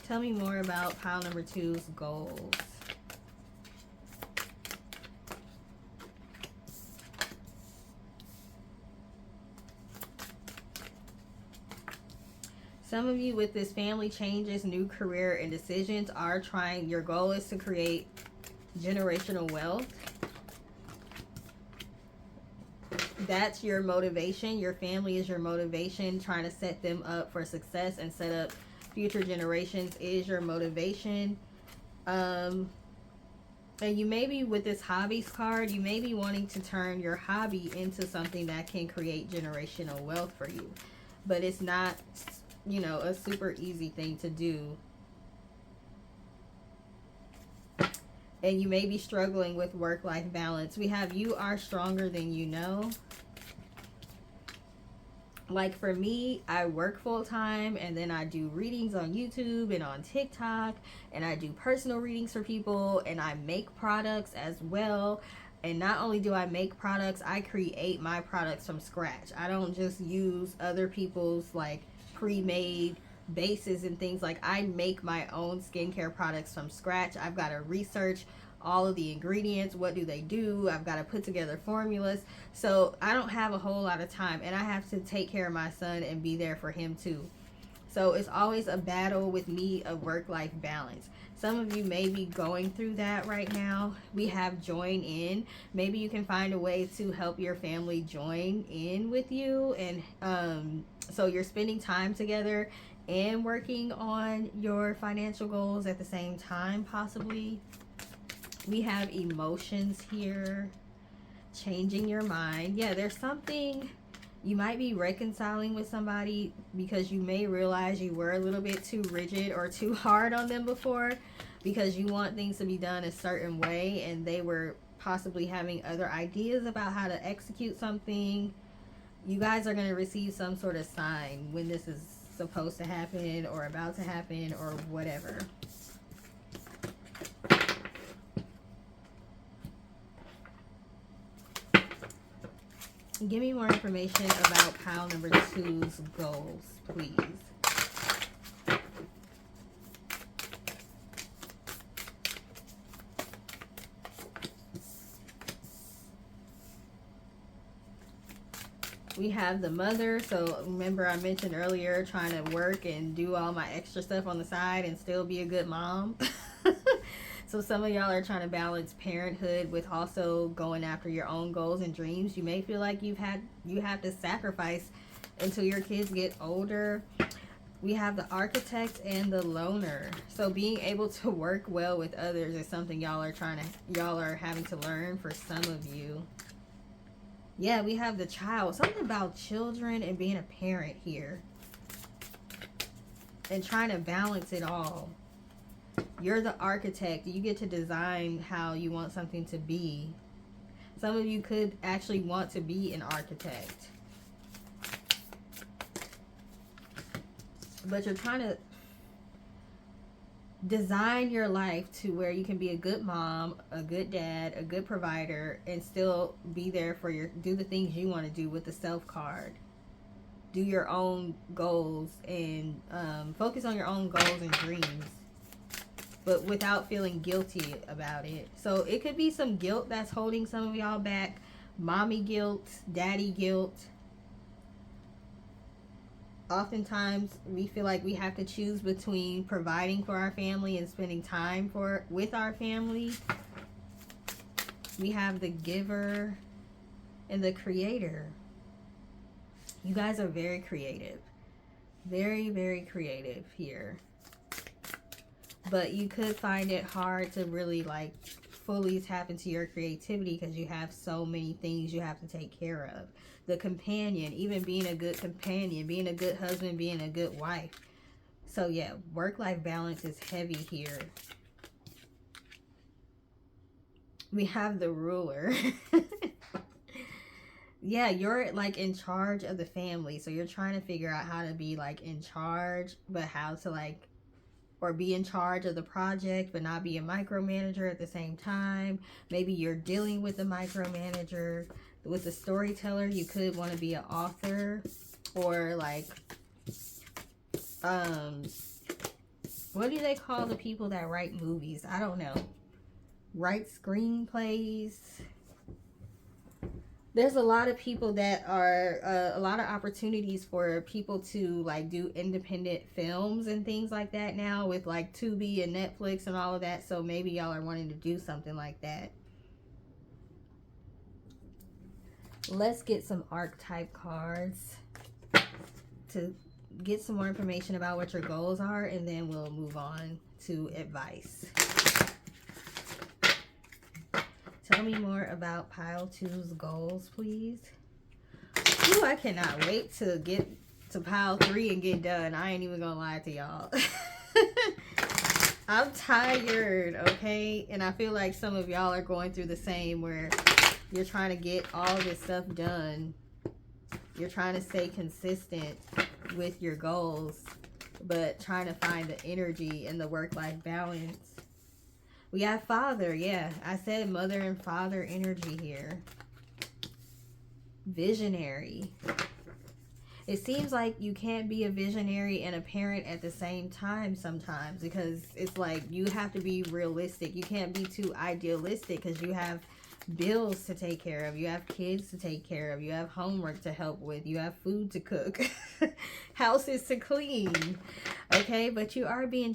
Tell me more about pile number 2's goals. Some of you with this family changes, new career and decisions are trying, your goal is to create generational wealth. That's your motivation. Your family is your motivation. Trying to set them up for success and set up future generations is your motivation. And you may be, with this hobbies card, you may be wanting to turn your hobby into something that can create generational wealth for you. But it's not, you know, a super easy thing to do. And you may be struggling with work-life balance. We have you are stronger than you know. Like for me, I work full-time and then I do readings on YouTube and on TikTok, and I do personal readings for people, and I make products as well. And not only do I make products, I create my products from scratch. I don't just use other people's like pre-made bases and things. Like I make my own skincare products from scratch. I've got to research all of the ingredients. What do they do? I've got to put together formulas. So I don't have a whole lot of time, and I have to take care of my son and be there for him too. So it's always a battle with me of work-life balance. Some of you may be going through that right now. We have join in. Maybe you can find a way to help your family join in with you. And so you're spending time together and working on your financial goals at the same time, possibly. We have emotions here. Changing your mind. Yeah, there's something. You might be reconciling with somebody because you may realize you were a little bit too rigid or too hard on them before, because you want things to be done a certain way and they were possibly having other ideas about how to execute something. You guys are going to receive some sort of sign when this is supposed to happen or about to happen or whatever. Give me more information about pile number 2's goals, please. We have the mother. So remember I mentioned earlier trying to work and do all my extra stuff on the side and still be a good mom. So some of y'all are trying to balance parenthood with also going after your own goals and dreams. You may feel like you have to sacrifice until your kids get older. We have the architect and the loner. So being able to work well with others is something y'all are having to learn for some of you. Yeah, we have the child. Something about children and being a parent here. And trying to balance it all. You're the architect. You get to design how you want something to be. Some of you could actually want to be an architect. But you're trying to design your life to where you can be a good mom, a good dad, a good provider, and still be there for do the things you want to do with the self card. Do your own goals and focus on your own goals and dreams, but without feeling guilty about it. So it could be some guilt that's holding some of y'all back. Mommy guilt, daddy guilt. Oftentimes we feel like we have to choose between providing for our family and spending time with our family. We have the giver and the creator. You guys are very creative. Very, very creative here. But you could find it hard to really like fully tap into your creativity because you have so many things you have to take care of. The companion, even being a good companion, being a good husband, being a good wife. So yeah, work-life balance is heavy here. We have the ruler. Yeah, you're like in charge of the family. So you're trying to figure out how to be like in charge, but how to like, or be in charge of the project, but not be a micromanager at the same time. Maybe you're dealing with a micromanager. With the storyteller, you could want to be an author, or like, what do they call the people that write movies? I don't know. Write screenplays. There's a lot of people that are, a lot of opportunities for people to like do independent films and things like that now with like Tubi and Netflix and all of that. So maybe y'all are wanting to do something like that. Let's get some archetype cards to get some more information about what your goals are, and then we'll move on to advice. Tell me more about pile 2's goals, please. Ooh, I cannot wait to get to pile 3 and get done. I ain't even gonna lie to y'all. I'm tired, okay? And I feel like some of y'all are going through the same, where you're trying to get all this stuff done. You're trying to stay consistent with your goals, but trying to find the energy and the work-life balance. We have father. Yeah, I said mother and father energy here. Visionary. It seems like you can't be a visionary and a parent at the same time sometimes, because it's like you have to be realistic. You can't be too idealistic because you have bills to take care of. You have kids to take care of. You have homework to help with. You have food to cook. Houses to clean. Okay, but you are being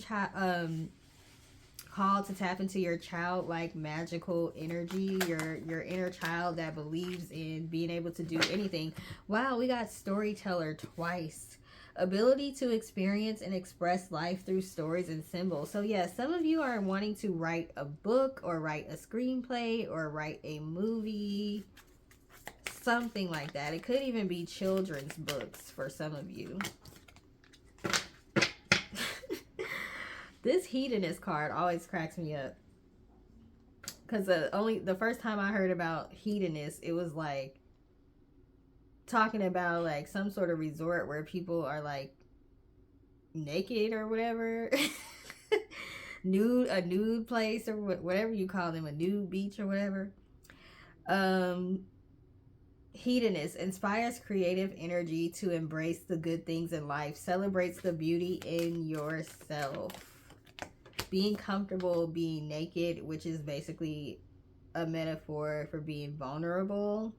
called to tap into your childlike magical energy, your inner child that believes in being able to do anything. Wow, we got storyteller twice. Ability to experience and express life through stories and symbols. So yeah, some of you are wanting to write a book or write a screenplay or write a movie, something like that. It could even be children's books for some of you. This hedonist card always cracks me up, because the first time I heard about hedonist, it was like talking about like some sort of resort where people are like naked or whatever. A nude place, or whatever you call them, a nude beach or whatever. Hedonist inspires creative energy to embrace the good things in life, celebrates the beauty in yourself. Being comfortable being naked, which is basically a metaphor for being vulnerable.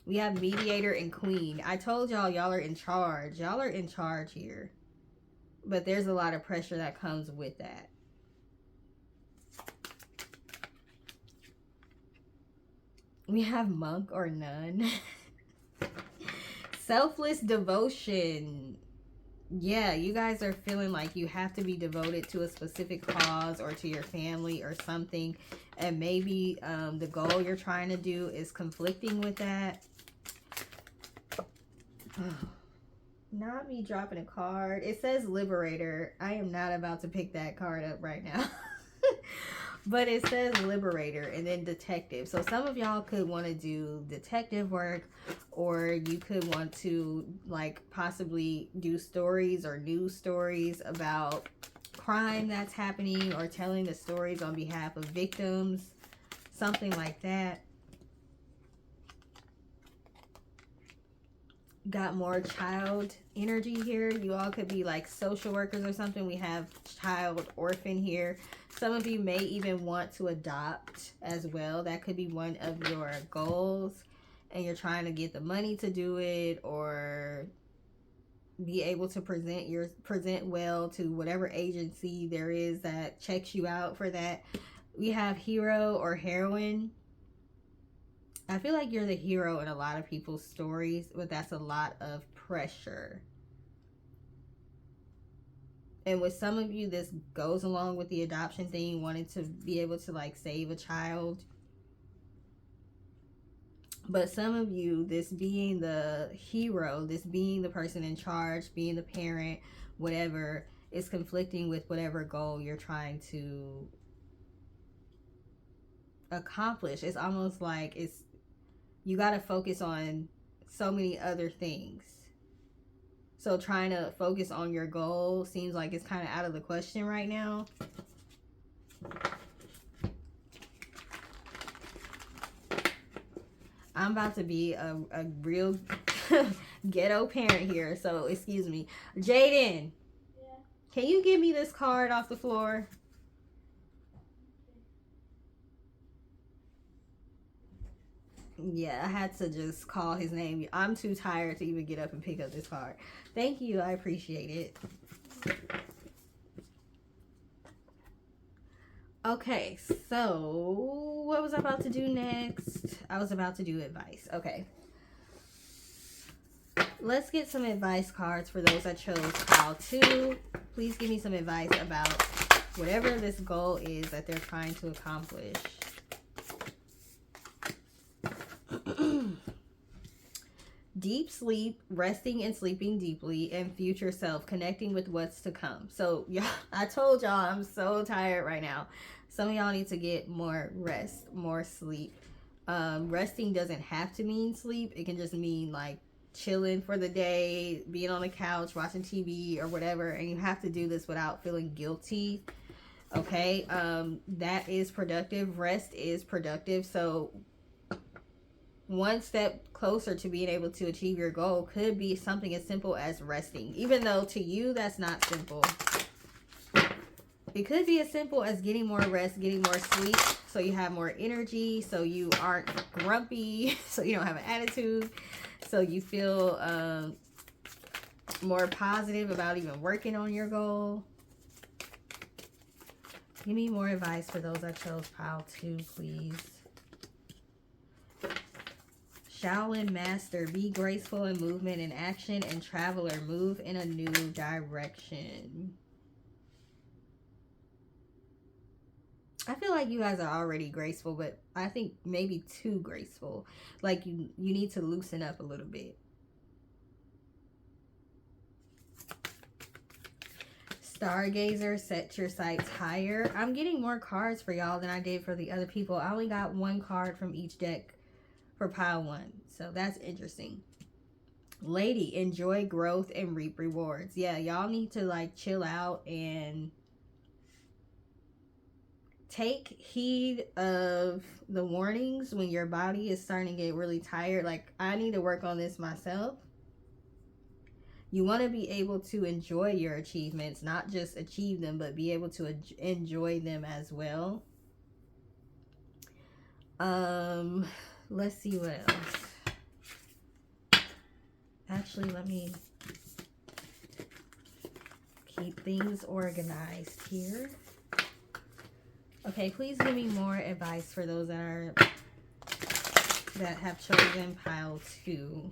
We have mediator and queen. I told y'all, y'all are in charge. Y'all are in charge here. But there's a lot of pressure that comes with that. We have monk or nun. Selfless devotion. Yeah, you guys are feeling like you have to be devoted to a specific cause or to your family or something. And maybe the goal you're trying to do is conflicting with that. Not me dropping a card. It says Liberator. I am not about to pick that card up right now. But it says Liberator and then Detective. So some of y'all could want to do detective work, or you could want to like possibly do stories or news stories about crime that's happening, or telling the stories on behalf of victims. Something like that. Got more child energy here. You all could be like social workers or something. We have child orphan here. Some of you may even want to adopt as well. That could be one of your goals, and you're trying to get the money to do it, or be able to present well to whatever agency there is that checks you out for that. We have hero or heroine. I feel like you're the hero in a lot of people's stories, but that's a lot of pressure. And with some of you, this goes along with the adoption thing, wanting to be able to like save a child. But some of you, this being the hero, this being the person in charge, being the parent, whatever, is conflicting with whatever goal you're trying to accomplish. It's almost like you got to focus on so many other things. So trying to focus on your goal seems like it's kind of out of the question right now. I'm about to be a real ghetto parent here, so excuse me. Jaden, yeah, can you give me this card off the floor? Yeah, I had to just call his name. I'm too tired to even get up and pick up this card. Thank you. I appreciate it. Okay, so what was I about to do next? I was about to do advice. Okay. Let's get some advice cards for those that chose pile 2. Please give me some advice about whatever this goal is that they're trying to accomplish. Deep sleep, resting and sleeping deeply, and future self, connecting with what's to come. So yeah, I told y'all I'm so tired right now. Some of y'all need to get more rest, more sleep. Resting doesn't have to mean sleep. It can just mean like chilling for the day, being on the couch, watching TV or whatever. And you have to do this without feeling guilty. Okay, that is productive. Rest is productive. So one step closer to being able to achieve your goal could be something as simple as resting, even though to you that's not simple. It could be as simple as getting more rest, getting more sleep, so you have more energy, so you aren't grumpy, so you don't have an attitude, so you feel more positive about even working on your goal. Give me more advice for those that chose pile 2, please. Shaolin Master, be graceful in movement and action, and traveler, move in a new direction. I feel like you guys are already graceful, but I think maybe too graceful. Like you need to loosen up a little bit. Stargazer, set your sights higher. I'm getting more cards for y'all than I did for the other people. I only got one card from each deck for pile 1, so that's interesting. Lady, enjoy growth and reap rewards. Yeah, y'all need to like chill out and take heed of the warnings when your body is starting to get really tired. Like, I need to work on this myself. You want to be able to enjoy your achievements, not just achieve them, but be able to enjoy them as well. Let's see what else. Actually, let me keep things organized here. Okay, please give me more advice for those that have chosen pile 2.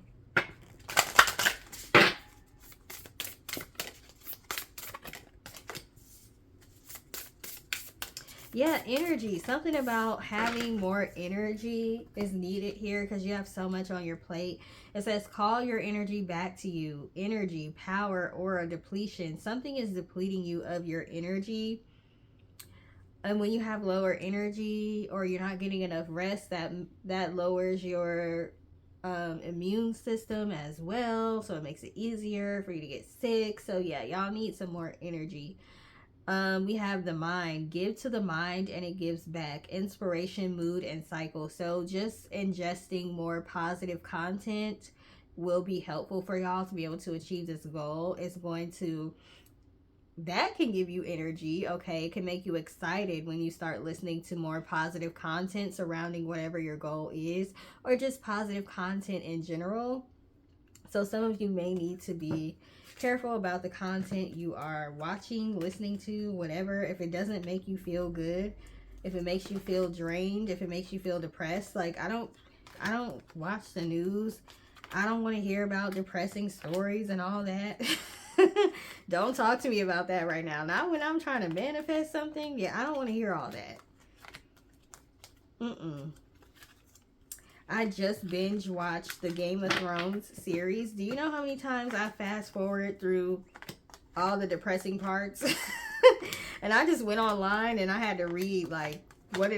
Yeah, energy. Something about having more energy is needed here because you have so much on your plate. It says call your energy back to you. Energy, power, or a depletion. Something is depleting you of your energy. And when you have lower energy or you're not getting enough rest, that lowers your immune system as well. So it makes it easier for you to get sick. So yeah, y'all need some more energy. We have the mind. Give to the mind and it gives back. Inspiration, mood, and cycle. So just ingesting more positive content will be helpful for y'all to be able to achieve this goal. It's going to, that can give you energy, okay? It can make you excited when you start listening to more positive content surrounding whatever your goal is, or just positive content in general. So some of you may need to be careful about the content you are watching, listening to, whatever. If it doesn't make you feel good, if it makes you feel drained, if it makes you feel depressed, like I don't watch the news. I don't want to hear about depressing stories and all that. Don't talk to me about that right now. Not when I'm trying to manifest something. Yeah, I don't want to hear all that. I just binge watched the Game of Thrones series. Do you know how many times I fast forward through all the depressing parts? And I just went online and I had to read like what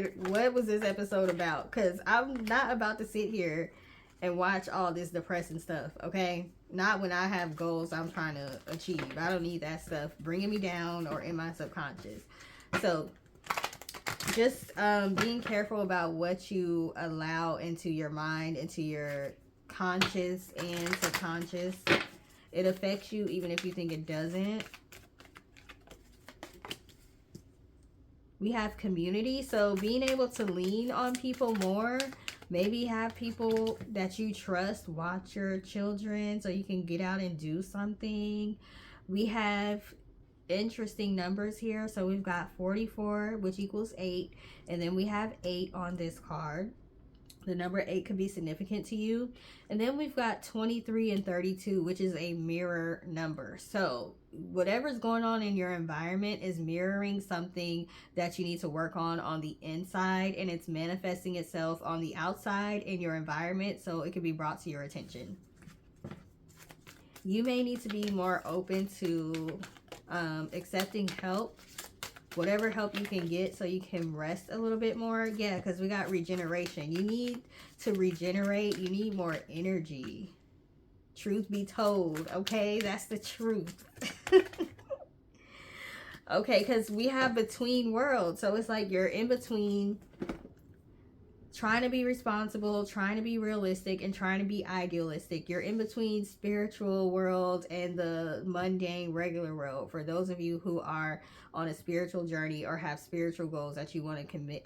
was this episode about? Because I'm not about to sit here and watch all this depressing stuff, okay? Not when I have goals I'm trying to achieve. I don't need that stuff bringing me down or in my subconscious. So just being careful about what you allow into your mind, into your conscious and subconscious. It affects you even if you think it doesn't. We have community, so being able to lean on people more. Maybe have people that you trust watch your children so you can get out and do something. We have interesting numbers here. So we've got 44, which equals 8. And then we have 8 on this card. The number 8 could be significant to you. And then we've got 23 and 32, which is a mirror number. So whatever's going on in your environment is mirroring something that you need to work on the inside, and it's manifesting itself on the outside in your environment, so it can be brought to your attention. You may need to be more open to accepting help, whatever help you can get, so you can rest a little bit more. Yeah, because we got regeneration. You need to regenerate. You need more energy. Truth be told, okay? That's the truth. Okay, because we have between worlds. So it's like you're in between trying to be responsible, trying to be realistic, and trying to be idealistic. You're in between spiritual world and the mundane regular world. For those of you who are on a spiritual journey or have spiritual goals that you want to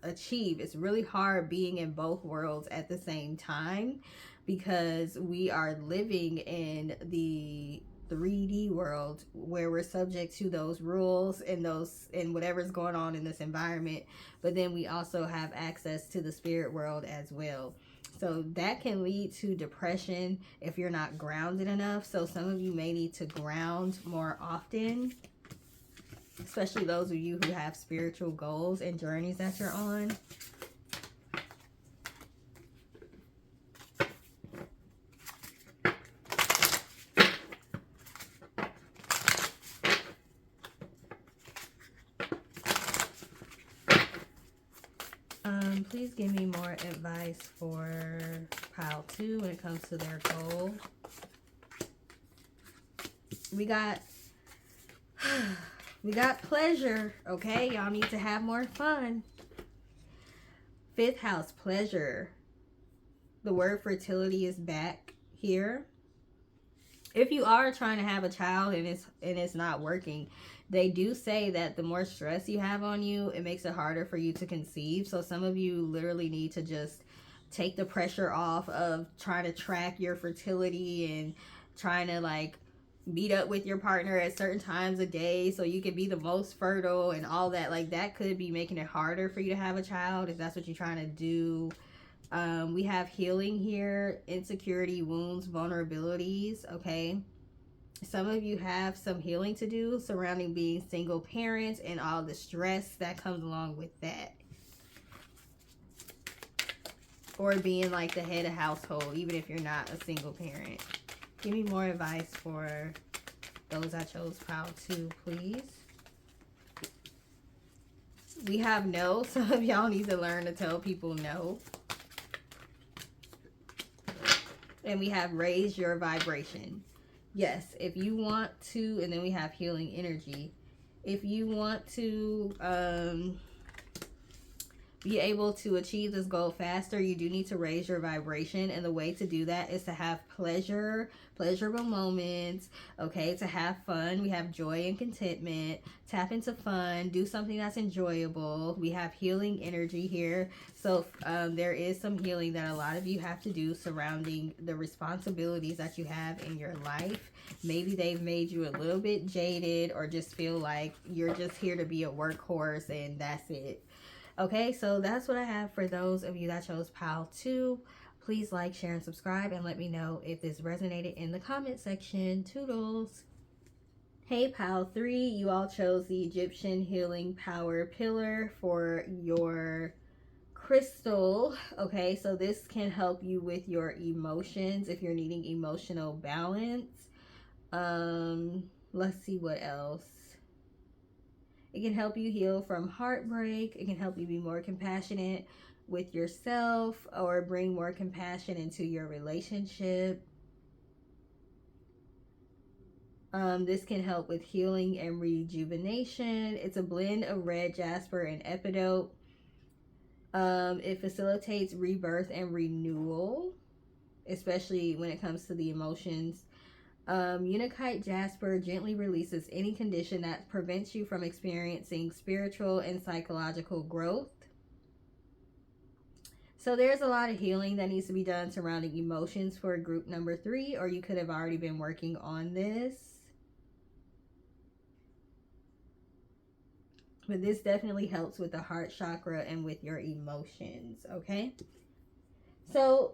achieve, it's really hard being in both worlds at the same time, because we are living in the 3D world where we're subject to those rules and whatever's going on in this environment, but then we also have access to the spirit world as well. So that can lead to depression if you're not grounded enough. So some of you may need to ground more often, especially those of you who have spiritual goals and journeys that you're on. Please give me more advice for pile 2 when it comes to their goal. We got We got pleasure, okay? Y'all need to have more fun. 5th house, pleasure. The word fertility is back here. If you are trying to have a child and it's not working, they do say that the more stress you have on you, it makes it harder for you to conceive. So some of you literally need to just take the pressure off of trying to track your fertility and trying to like meet up with your partner at certain times a day so you can be the most fertile and all that. Like that could be making it harder for you to have a child if that's what you're trying to do. We have healing here, insecurity, wounds, vulnerabilities, okay? Some of you have some healing to do surrounding being single parents and all the stress that comes along with that. Or being like the head of household, even if you're not a single parent. Give me more advice for those I chose pile 2, please. We have no. Some of y'all need to learn to tell people no. And we have raise your vibration. Yes, if you want to, and then we have healing energy. If you want to be able to achieve this goal faster, you do need to raise your vibration. And the way to do that is to have pleasurable moments, okay, to have fun. We have joy and contentment. Tap into fun, do something that's enjoyable. We have healing energy here. So there is some healing that a lot of you have to do surrounding the responsibilities that you have in your life. Maybe they've made you a little bit jaded or just feel like you're just here to be a workhorse and that's it. Okay, so that's what I have for those of you that chose pile 2. Please like, share, and subscribe, and let me know if this resonated in the comment section. Toodles. Hey, pile 3, you all chose the Egyptian Healing Power Pillar for your crystal. Okay, so this can help you with your emotions if you're needing emotional balance. Let's see what else. It can help you heal from heartbreak. It can help you be more compassionate with yourself or bring more compassion into your relationship. This can help with healing and rejuvenation. It's a blend of red jasper and epidote. It facilitates rebirth and renewal, especially when it comes to the emotions. Unakite Jasper gently releases any condition that prevents you from experiencing spiritual and psychological growth. So there's a lot of healing that needs to be done surrounding emotions for group number 3, or you could have already been working on this. But this definitely helps with the heart chakra and with your emotions, okay? So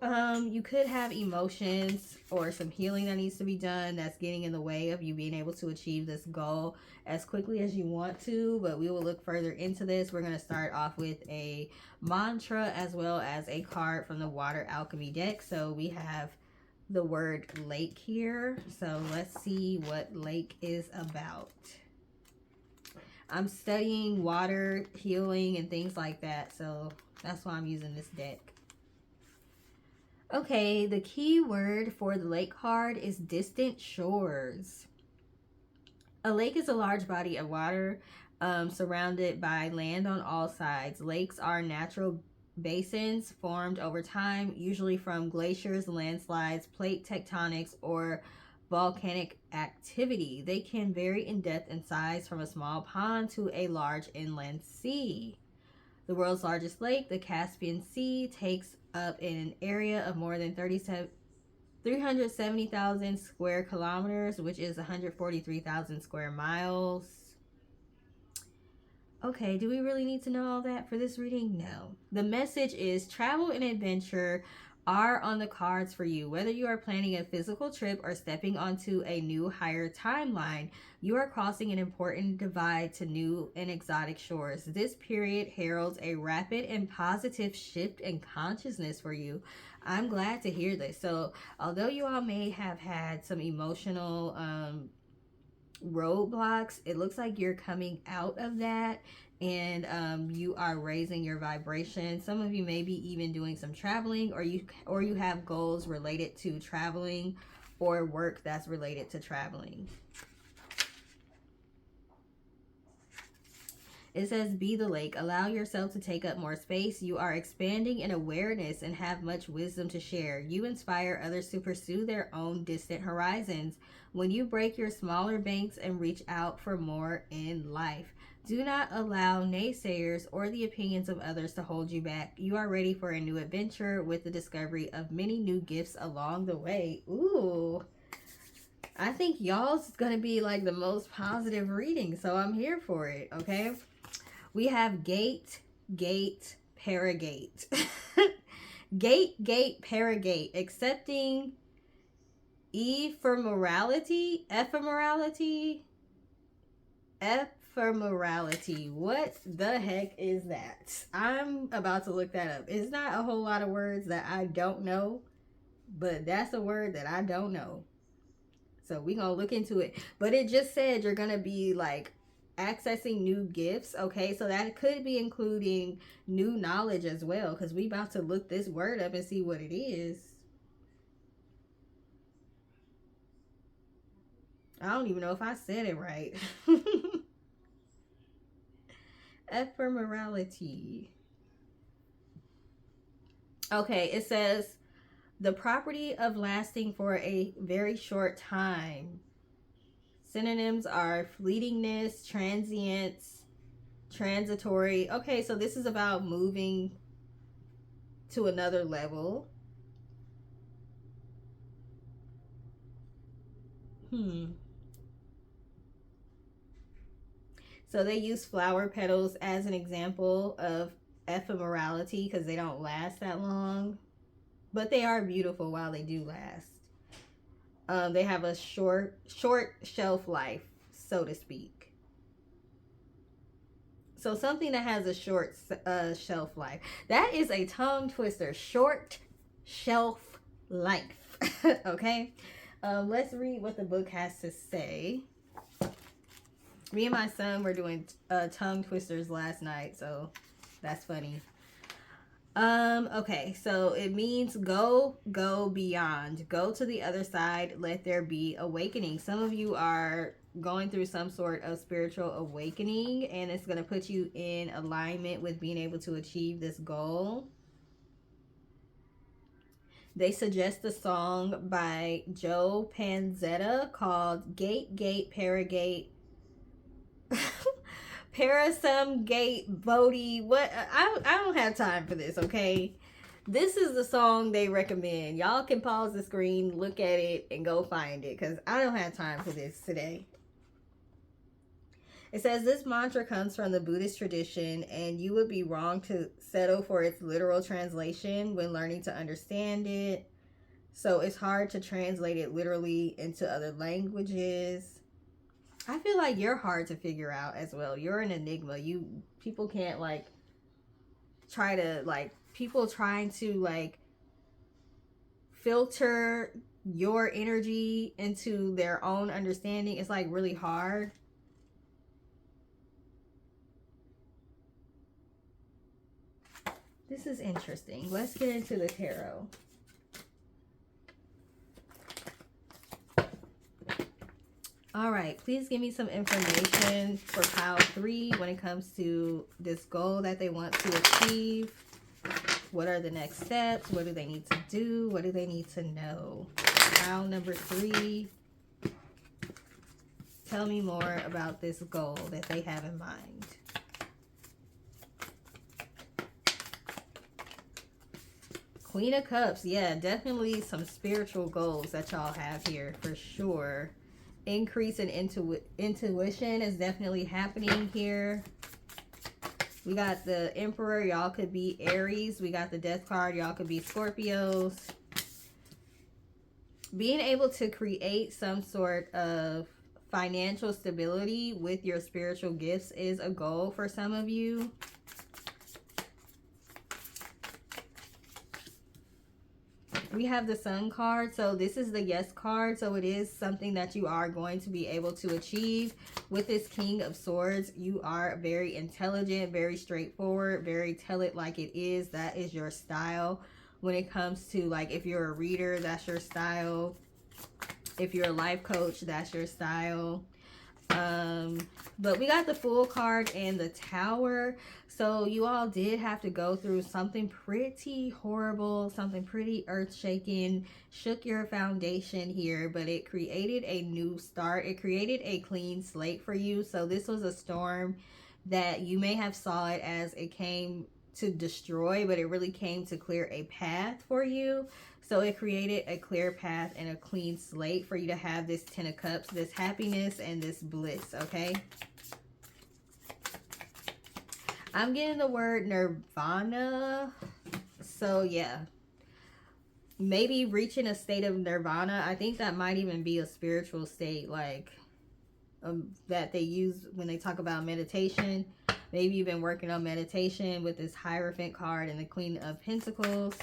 you could have emotions or some healing that needs to be done that's getting in the way of you being able to achieve this goal as quickly as you want to, but we will look further into this. We're going to start off with a mantra as well as a card from the Water Alchemy deck. So we have the word lake here. So let's see what lake is about. I'm studying water healing and things like that, so that's why I'm using this deck. Okay, the key word for the lake card is distant shores. A lake is a large body of water surrounded by land on all sides. Lakes are natural basins formed over time, usually from glaciers, landslides, plate tectonics, or volcanic activity. They can vary in depth and size from a small pond to a large inland sea. The world's largest lake, the Caspian Sea, takes up an area of more than 370,000 square kilometers, which is 143,000 square miles. Okay, do we really need to know all that for this reading? No. The message is travel and adventure are on the cards for you. Whether you are planning a physical trip or stepping onto a new higher timeline, you are crossing an important divide to new and exotic shores. This period heralds a rapid and positive shift in consciousness for you. I'm glad to hear this. So although you all may have had some emotional roadblocks, it looks like you're coming out of that, and you are raising your vibration. Some of you may be even doing some traveling, or you have goals related to traveling or work that's related to traveling. It says, be the lake. Allow yourself to take up more space. You are expanding in awareness and have much wisdom to share. You inspire others to pursue their own distant horizons. When you break your smaller banks and reach out for more in life, do not allow naysayers or the opinions of others to hold you back. You are ready for a new adventure with the discovery of many new gifts along the way. Ooh. I think y'all's going to be like the most positive reading, so I'm here for it, okay? We have gate, paragate. Gate, paragate. Accepting ephemerality. What the heck is that? I'm about to look that up. It's not a whole lot of words that I don't know, but that's a word that I don't know. So we're going to look into it. But it just said you're going to be like accessing new gifts. Okay, so that could be including new knowledge as well, because we about to look this word up and see what it is. I don't even know if I said it right. Ephemerality. Okay, it says the property of lasting for a very short time. Synonyms are fleetingness, transience, transitory. Okay, so this is about moving to another level. So they use flower petals as an example of ephemerality because they don't last that long, but they are beautiful while they do last. They have a short shelf life, so to speak. So something that has a short shelf life. That is a tongue twister. Short shelf life. Okay. Let's read what the book has to say. Me and my son were doing tongue twisters last night, so that's funny. Okay, so it means go beyond. Go to the other side. Let there be awakening. Some of you are going through some sort of spiritual awakening, and it's going to put you in alignment with being able to achieve this goal. They suggest a song by Joe Panzetta called Gate, Paragate, Parasum Gate Bodhi. What? I don't have time for this, okay? This is the song they recommend. Y'all can pause the screen, look at it, and go find it, because I don't have time for this today. It says this mantra comes from the Buddhist tradition, and you would be wrong to settle for its literal translation when learning to understand it. So it's hard to translate it literally into other languages. I feel like you're hard to figure out as well. You're an enigma. People can't like try to like people trying to like filter your energy into their own understanding. It's like really hard. This is interesting. Let's get into the tarot. All right, please give me some information for pile 3 when it comes to this goal that they want to achieve. What are the next steps? What do they need to do? What do they need to know? Pile number 3. Tell me more about this goal that they have in mind. Queen of Cups. Yeah, definitely some spiritual goals that y'all have here for sure. Increase in intuition is definitely happening here. We got the Emperor. Y'all could be Aries. We got the Death card. Y'all could be Scorpios. Being able to create some sort of financial stability with your spiritual gifts is a goal for some of you. We have the Sun card, so this is the yes card, so it is something that you are going to be able to achieve. With this King of Swords, you are very intelligent, very straightforward, very tell it like it is. That is your style. When it comes to, like, if you're a reader, that's your style. If you're a life coach, that's your style. But we got the Fool card and the Tower. So you all did have to go through something pretty horrible, something pretty earth-shaking, shook your foundation here, but it created a new start. It created a clean slate for you. So this was a storm that you may have saw it as it came to destroy, but it really came to clear a path for you. So it created a clear path and a clean slate for you to have this 10 of Cups, this happiness and this bliss, okay? I'm getting the word nirvana. So yeah, maybe reaching a state of nirvana. I think that might even be a spiritual state, like that they use when they talk about meditation. Maybe you've been working on meditation with this Hierophant card and the Queen of Pentacles.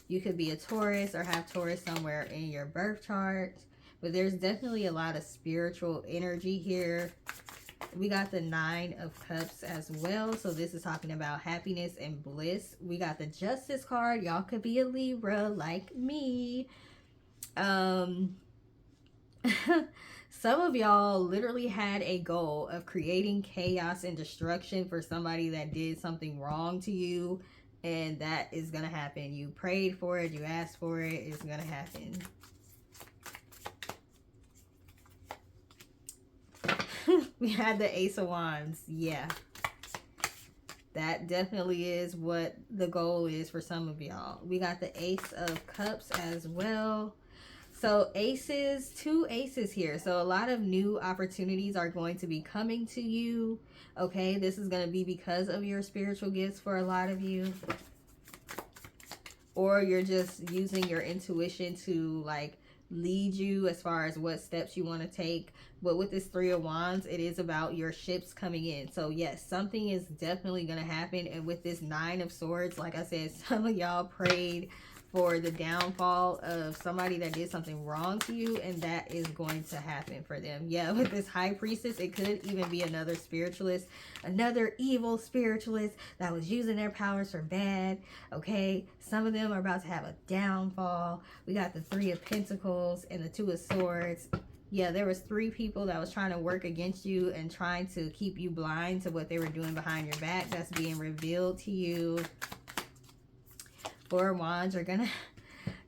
You could be a Taurus or have Taurus somewhere in your birth chart. But there's definitely a lot of spiritual energy here. We got the 9 of Cups as well. So this is talking about happiness and bliss. We got the Justice card. Y'all could be a Libra like me. Some of y'all literally had a goal of creating chaos and destruction for somebody that did something wrong to you. And that is going to happen. You prayed for it. You asked for it. It's going to happen. We had the Ace of Wands. Yeah. That definitely is what the goal is for some of y'all. We got the Ace of Cups as well. So aces, 2 aces here. So a lot of new opportunities are going to be coming to you. Okay, this is going to be because of your spiritual gifts for a lot of you. Or you're just using your intuition to like lead you as far as what steps you want to take. But with this 3 of Wands, it is about your ships coming in. So yes, something is definitely going to happen. And with this 9 of Swords, like I said, some of y'all prayed for the downfall of somebody that did something wrong to you, and that is going to happen for them. Yeah, with this High Priestess, it could even be another spiritualist, another evil spiritualist that was using their powers for bad. Okay, some of them are about to have a downfall. We got the 3 of Pentacles and the 2 of Swords. Yeah, there was 3 people that was trying to work against you and trying to keep you blind to what they were doing behind your back. That's being revealed to you. 4 of Wands, you're gonna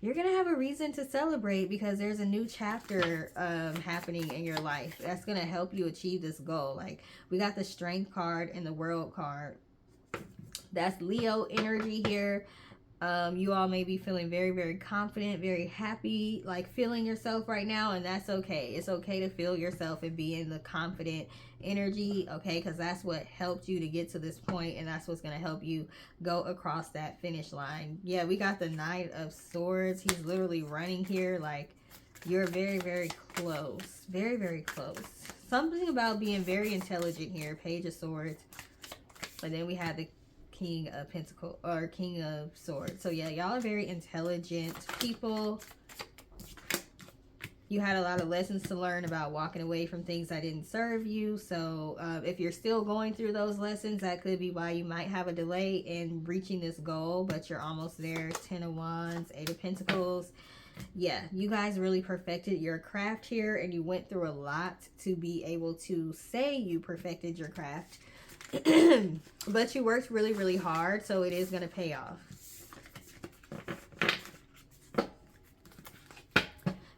have a reason to celebrate because there's a new chapter happening in your life that's gonna help you achieve this goal. Like we got the Strength card and the World card. That's Leo energy here. You all may be feeling very, very confident, very happy, like feeling yourself right now, and that's okay. It's okay to feel yourself and be in the confident energy, okay, because that's what helped you to get to this point, and that's what's going to help you go across that finish line. Yeah, we got the Knight of Swords. He's literally running here like you're very, very close. Very, very close. Something about being very intelligent here. Page of Swords. And then we have the King of Pentacles or King of Swords. So yeah, y'all are very intelligent people. You had a lot of lessons to learn about walking away from things that didn't serve you. So if you're still going through those lessons, that could be why you might have a delay in reaching this goal, but you're almost there. 10 of Wands, 8 of Pentacles. Yeah, you guys really perfected your craft here, and you went through a lot to be able to say you perfected your craft. But you worked really, really hard, so it is going to pay off.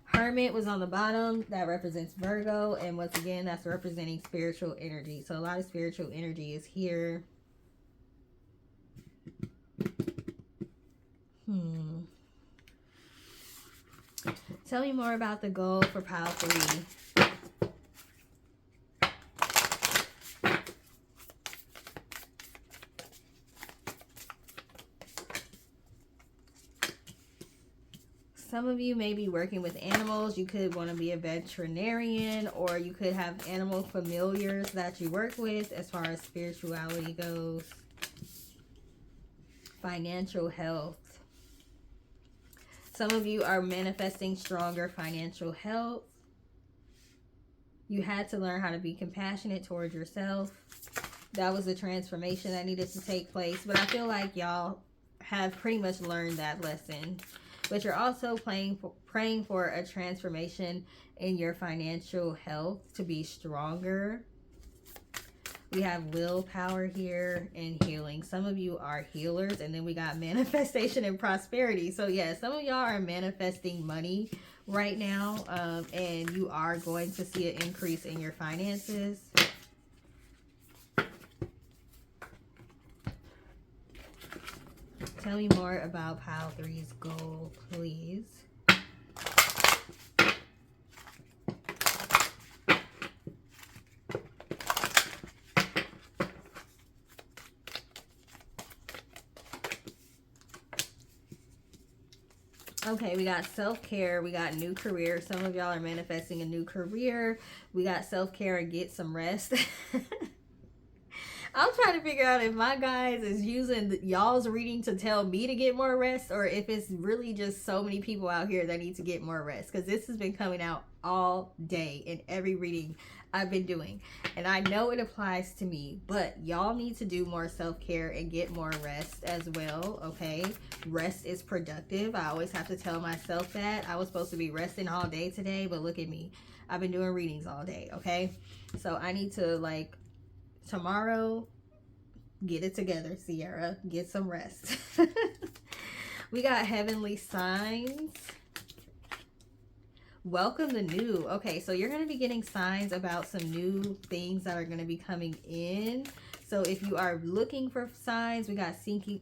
Hermit was on the bottom. That represents Virgo, and once again, that's representing spiritual energy. So a lot of spiritual energy is here. Tell me more about the goal for pile 3. Some of you may be working with animals. You could want to be a veterinarian, or you could have animal familiars that you work with as far as spirituality goes. Financial health. Some of you are manifesting stronger financial health. You had to learn how to be compassionate towards yourself. That was a transformation that needed to take place. But I feel like y'all have pretty much learned that lesson. but you're also praying for a transformation in your financial health to be stronger. We have willpower here and healing. Some of you are healers, and then we got manifestation and prosperity. So yeah, some of y'all are manifesting money right now, and you are going to see an increase in your finances. Tell me more about pile 3's goal, please. Okay, we got self-care. We got new career. Some of y'all are manifesting a new career. We got self-care and get some rest. I'm trying to figure out if my guys is using y'all's reading to tell me to get more rest, or if it's really just so many people out here that need to get more rest, because this has been coming out all day in every reading I've been doing, and I know it applies to me, but y'all need to do more self-care and get more rest as well. Okay, rest is productive. I always have to tell myself that. I was supposed to be resting all day today, but look at me, I've been doing readings all day. Okay, so I need to, like, tomorrow, get it together, Ciarra. Get some rest. We got heavenly signs. Welcome the new. Okay, so you're going to be getting signs about some new things that are going to be coming in. So if you are looking for signs, we got seeking,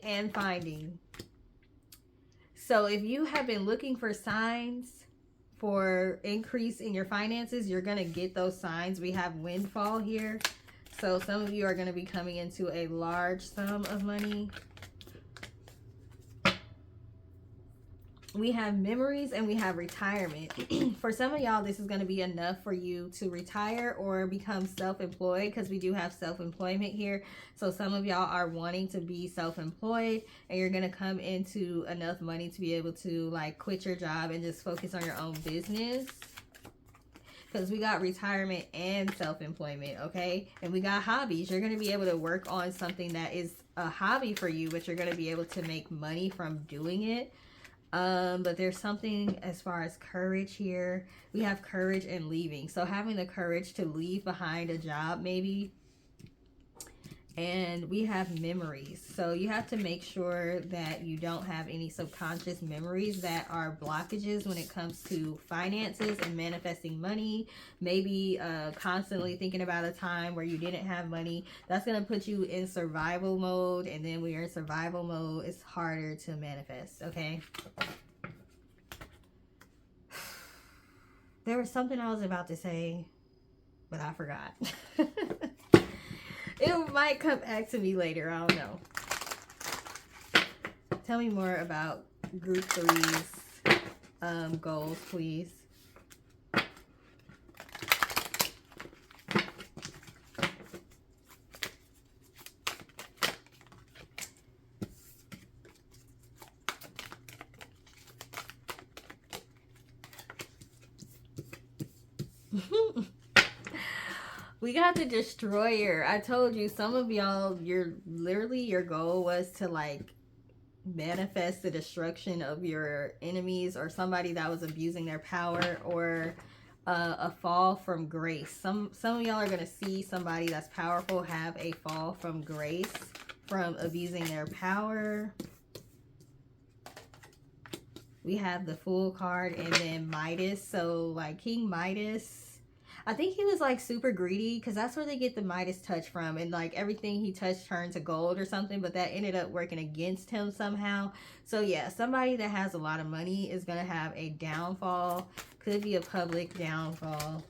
and finding. So if you have been looking for signs for increase in your finances, you're going to get those signs. We have windfall here. So some of you are going to be coming into a large sum of money. We have memories and we have retirement. For some of y'all, this is going to be enough for you to retire or become self-employed, because we do have self-employment here. So some of y'all are wanting to be self-employed, and you're going to come into enough money to be able to, like, quit your job and just focus on your own business. Because we got retirement and self-employment, okay? And we got hobbies. You're going to be able to work on something that is a hobby for you, but you're going to be able to make money from doing it. But there's something as far as courage here. We have courage and leaving. So having the courage to leave behind a job maybe. And we have memories. So you have to make sure that you don't have any subconscious memories that are blockages when it comes to finances and manifesting money. Maybe constantly thinking about a time where you didn't have money. That's going to put you in survival mode. And then when you're in survival mode, it's harder to manifest, okay? There was something I was about to say, but I forgot. It might come back to me later. I don't know. Tell me more about group 3's goals, please. We got the destroyer. I told you, some of y'all, your goal was to, like, manifest the destruction of your enemies or somebody that was abusing their power, or a fall from grace. Some of y'all are going to see somebody that's powerful have a fall from grace from abusing their power. We have the Fool card and then Midas. So, like, King Midas, I think he was, like, super greedy, because that's where they get the Midas touch from. And, like, everything he touched turned to gold or something, but that ended up working against him somehow. So, yeah, somebody that has a lot of money is going to have a downfall. Could be a public downfall.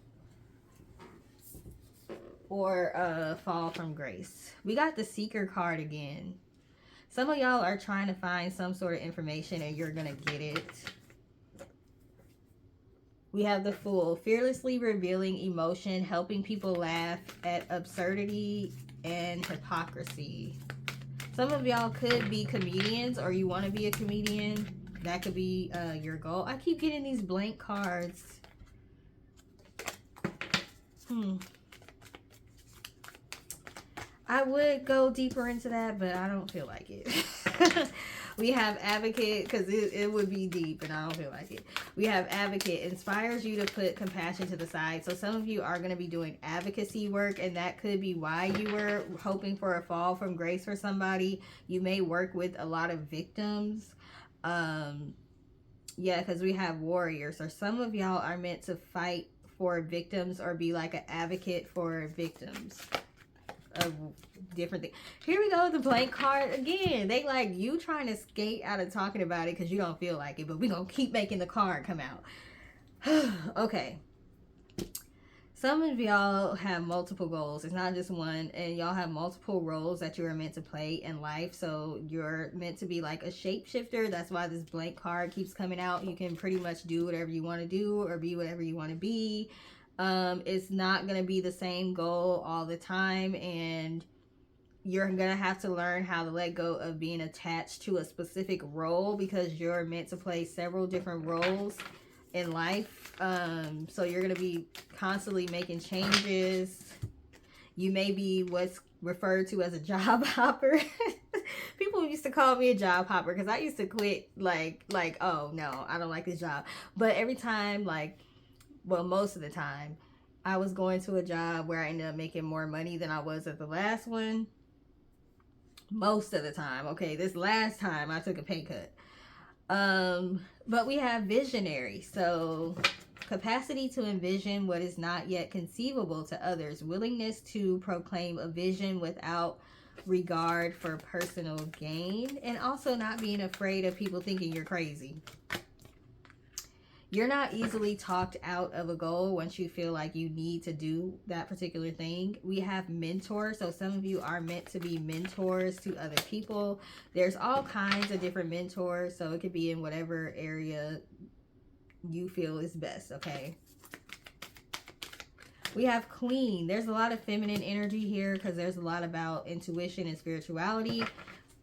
Or a fall from grace. We got the Seeker card again. Some of y'all are trying to find some sort of information and you're going to get it. We have the Fool, fearlessly revealing emotion, helping people laugh at absurdity and hypocrisy. Some of y'all could be comedians, or you want to be a comedian. That could be your goal. I keep getting these blank cards. I would go deeper into that, but I don't feel like it. We have advocate, because it would be deep and I don't feel like it. We have advocate, inspires you to put compassion to the side. So some of you are going to be doing advocacy work, and that could be why you were hoping for a fall from grace for somebody. You may work with a lot of victims. Yeah, because we have warriors. Or some of y'all are meant to fight for victims or be like an advocate for victims of different things. Here we go, the blank card again. They like you trying to skate out of talking about it because you don't feel like it, but we're gonna keep making the card come out. Okay, some of y'all have multiple goals. It's not just one, and y'all have multiple roles that you are meant to play in life. So you're meant to be like a shapeshifter. That's why this blank card keeps coming out. You can pretty much do whatever you want to do or be whatever you want to be. It's not going to be the same goal all the time, and you're going to have to learn how to let go of being attached to a specific role, because you're meant to play several different roles in life. So you're going to be constantly making changes. You may be what's referred to as a job hopper. People used to call me a job hopper because I used to quit like, oh no, I don't like this job. But every time, like, well, most of the time, I was going to a job where I ended up making more money than I was at the last one. Most of the time. Okay, this last time I took a pay cut. But we have visionary. So capacity to envision what is not yet conceivable to others. Willingness to proclaim a vision without regard for personal gain. And also not being afraid of people thinking you're crazy. You're not easily talked out of a goal once you feel like you need to do that particular thing. We have mentors. So some of you are meant to be mentors to other people. There's all kinds of different mentors. So it could be in whatever area you feel is best, okay? We have queen. There's a lot of feminine energy here because there's a lot about intuition and spirituality.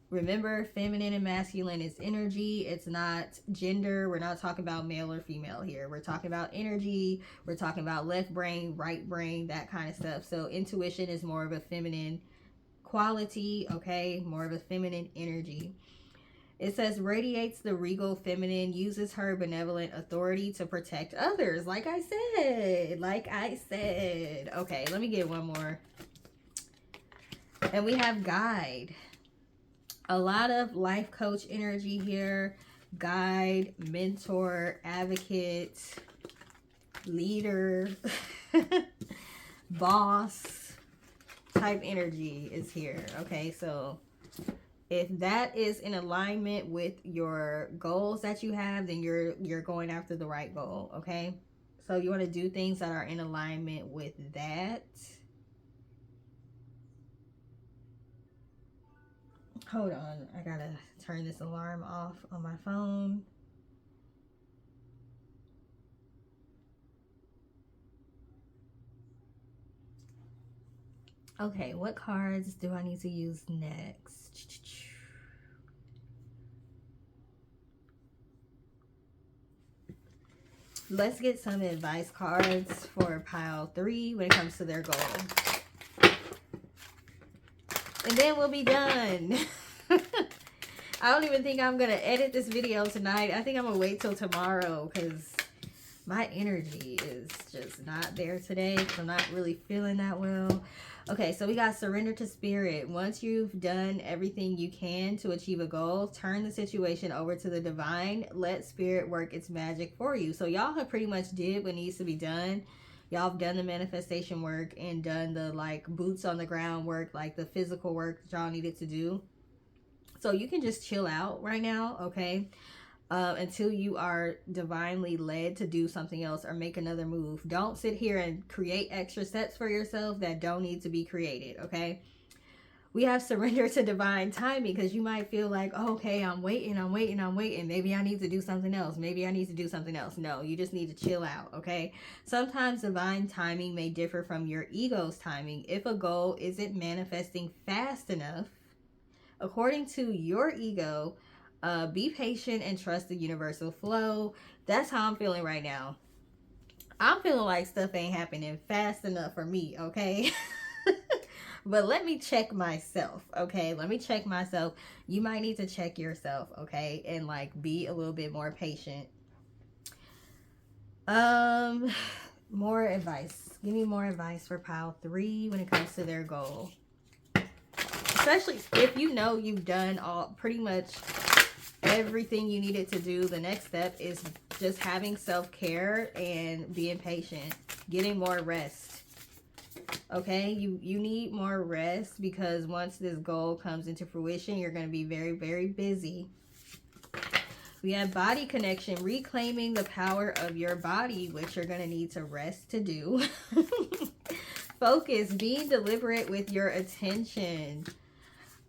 Remember, feminine and masculine is energy. It's not gender. We're not talking about male or female here. We're talking about energy. We're talking about left brain, right brain, that kind of stuff. So intuition is more of a feminine quality, okay? More of a feminine energy. It says radiates the regal feminine, uses her benevolent authority to protect others. Like I said. Okay, let me get one more. And we have guide. A lot of life coach energy here. Guide, mentor, advocate, leader, boss type energy is here. Okay, so if that is in alignment with your goals that you have, then you're going after the right goal, okay? So you want to do things that are in alignment with that. Hold on, I gotta turn this alarm off on my phone. Okay, what cards do I need to use next? Let's get some advice cards for pile 3 when it comes to their goal. And then we'll be done. I don't even think I'm going to edit this video tonight. I think I'm going to wait till tomorrow because my energy is just not there today. I'm not really feeling that well. Okay, so we got surrender to spirit. Once you've done everything you can to achieve a goal, turn the situation over to the divine. Let spirit work its magic for you. So y'all have pretty much did what needs to be done. Y'all have done the manifestation work and done the like boots on the ground work, like the physical work that y'all needed to do. So you can just chill out right now, okay? Until you are divinely led to do something else or make another move. Don't sit here and create extra steps for yourself that don't need to be created, okay? We have surrender to divine timing because you might feel like, oh, okay, I'm waiting. Maybe I need to do something else. No, you just need to chill out, okay? Sometimes divine timing may differ from your ego's timing. If a goal isn't manifesting fast enough, according to your ego, be patient and trust the universal flow. That's how I'm feeling right now. I'm feeling like stuff ain't happening fast enough for me, okay? But let me check myself, okay? Let me check myself. You might need to check yourself, okay? And like be a little bit more patient. More advice. Give me more advice for pile 3 when it comes to their goal. Especially if you know you've done pretty much everything you needed to do. The next step is just having self-care and being patient, getting more rest. Okay, you need more rest, because once this goal comes into fruition, you're going to be very, very busy. We have body connection, reclaiming the power of your body, which you're going to need to rest to do. Focus, being deliberate with your attention.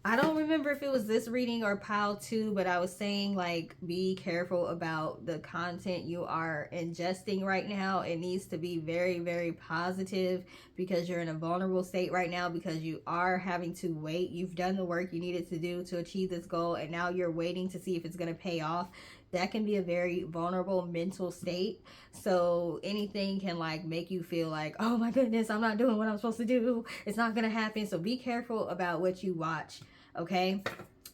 I don't remember if it was this reading or pile 2, but I was saying like be careful about the content you are ingesting right now. It needs to be very, very positive, because you're in a vulnerable state right now, because you are having to wait. You've done the work you needed to do to achieve this goal, and now you're waiting to see if it's going to pay off. That can be a very vulnerable mental state. So anything can like make you feel like, oh my goodness, I'm not doing what I'm supposed to do. It's not going to happen. So be careful about what you watch, okay?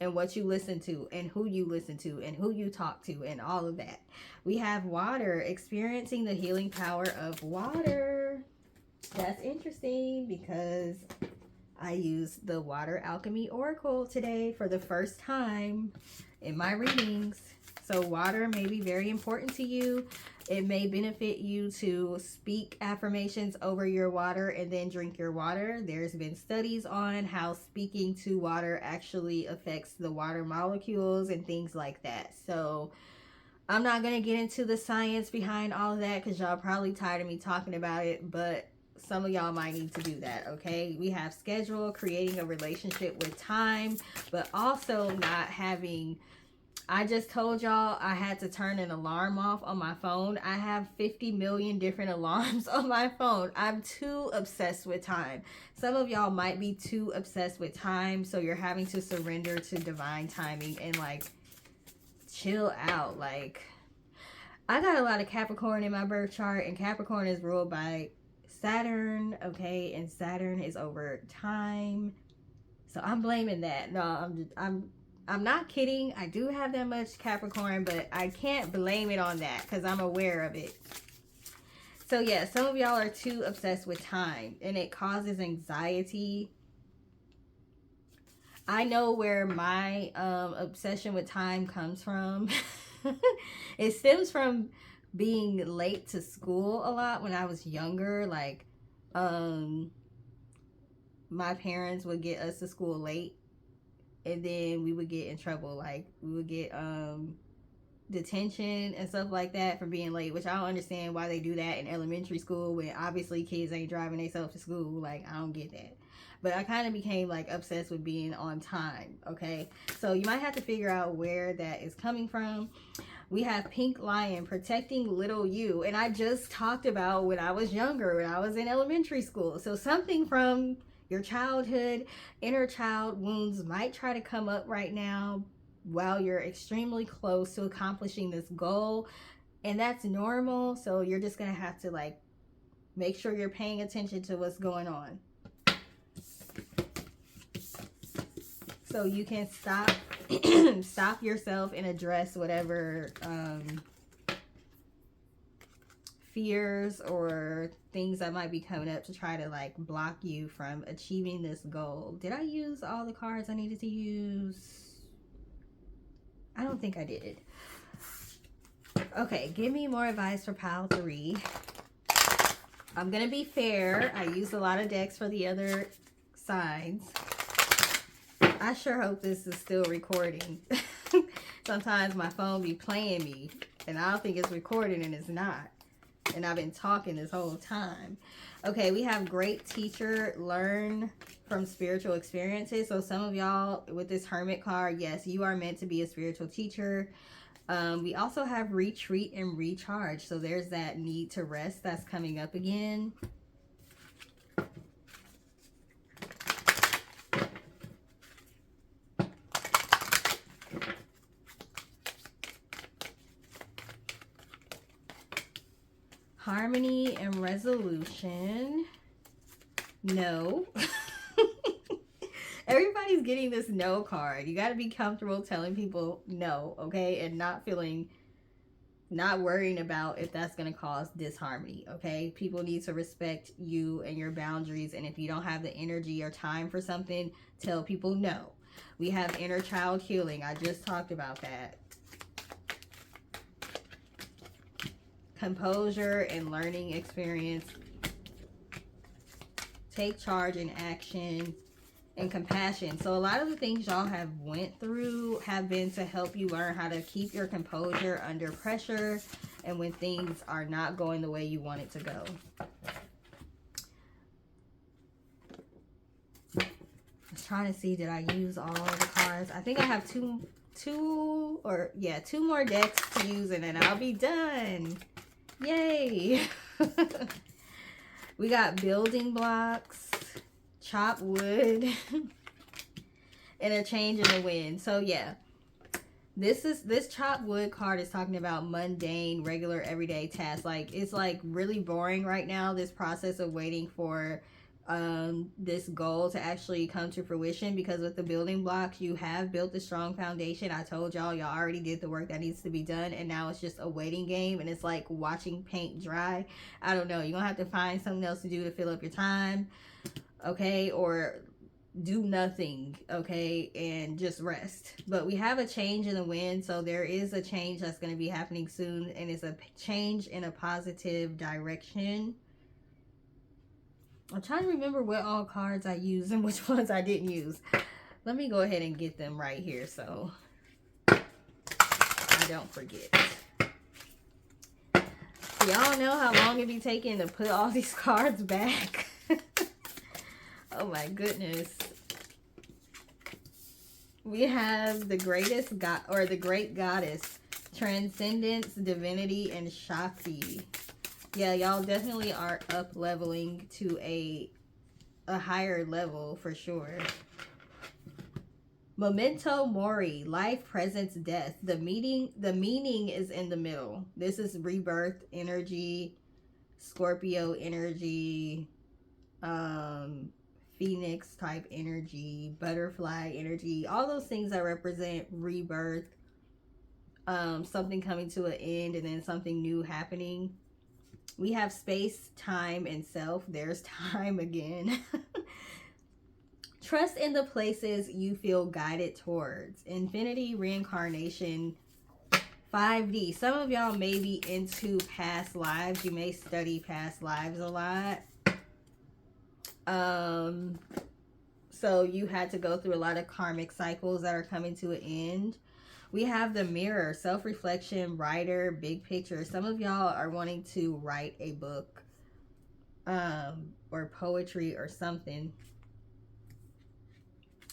And what you listen to, and who you listen to, and who you talk to, and all of that. We have water, experiencing the healing power of water. That's interesting, because I used the Water Alchemy Oracle today for the first time in my readings. So water may be very important to you. It may benefit you to speak affirmations over your water and then drink your water. There's been studies on how speaking to water actually affects the water molecules and things like that. So I'm not going to get into the science behind all of that, because y'all probably tired of me talking about it, but some of y'all might need to do that, okay? We have schedule, creating a relationship with time, but also not having... I just told y'all I had to turn an alarm off on my phone. I have 50 million different alarms on my phone. I'm too obsessed with time. Some of y'all might be too obsessed with time, so you're having to surrender to divine timing and like chill out. Like, I got a lot of Capricorn in my birth chart, and Capricorn is ruled by Saturn, okay? And Saturn is over time. So I'm blaming that. No, I'm not kidding. I do have that much Capricorn, but I can't blame it on that, because I'm aware of it. So yeah, some of y'all are too obsessed with time, and it causes anxiety. I know where my obsession with time comes from. It stems from being late to school a lot when I was younger. Like, my parents would get us to school late, and then we would get in trouble. Like, we would get detention and stuff like that for being late, which I don't understand why they do that in elementary school when obviously kids ain't driving themselves to school. Like, I don't get that. But I kind of became like obsessed with being on time, okay? So you might have to figure out where that is coming from. We have Pink Lion, protecting little you. And I just talked about when I was younger, when I was in elementary school. So something from your childhood, inner child wounds might try to come up right now while you're extremely close to accomplishing this goal. And that's normal. So you're just going to have to like make sure you're paying attention to what's going on, so you can stop yourself and address whatever fears or things that might be coming up to try to like block you from achieving this goal. Did I use all the cards I needed to use? I don't think I did. Okay, give me more advice for pile 3. I'm gonna be fair. I used a lot of decks for the other signs. I sure hope this is still recording. Sometimes my phone be playing me and I don't think it's recording, and it's not. And I've been talking this whole time. Okay, we have great teacher, learn from spiritual experiences. So some of y'all with this Hermit card, yes, you are meant to be a spiritual teacher. We also have retreat and recharge. So there's that need to rest that's coming up again. Harmony and resolution. No. Everybody's getting this no card. You got to be comfortable telling people no, okay? And not worrying about if that's going to cause disharmony, okay? People need to respect you and your boundaries. And if you don't have the energy or time for something, tell people no. We have inner child healing. I just talked about that. Composure and learning experience. Take charge and action. And compassion. So a lot of the things y'all have went through have been to help you learn how to keep your composure under pressure and when things are not going the way you want it to go. I was trying to see, did I use all of the cards? I think I have two more decks to use and then I'll be done. Yay. We got building blocks, chop wood, and a change in the wind. So yeah, this chop wood card is talking about mundane, regular, everyday tasks. Like, it's like really boring right now, this process of waiting for this goal to actually come to fruition, because with the building blocks, you have built a strong foundation. I told y'all already did the work that needs to be done, and now it's just a waiting game, and it's like watching paint dry. I don't know, you're gonna have to find something else to do to fill up your time, okay, or do nothing, okay, and just rest. But we have a change in the wind, so there is a change that's going to be happening soon, and it's a change in a positive direction. I'm trying to remember what all cards I used and which ones I didn't use. Let me go ahead and get them right here so I don't forget. Y'all know how long it be taking to put all these cards back. Oh my goodness. We have the greatest god, or the great goddess, transcendence, divinity, and Shakti. Yeah, y'all definitely are up leveling to a higher level for sure. Memento mori, life, presence, death. The meaning is in the middle. This is rebirth energy, Scorpio energy, Phoenix type energy, butterfly energy, all those things that represent rebirth, something coming to an end and then something new happening. We have space, time, and self. There's time again. Trust in the places you feel guided towards. Infinity, reincarnation, 5D. Some of y'all may be into past lives. You may study past lives a lot. So you had to go through a lot of karmic cycles that are coming to an end. We have the mirror, self-reflection, writer, big picture. Some of y'all are wanting to write a book, or poetry or something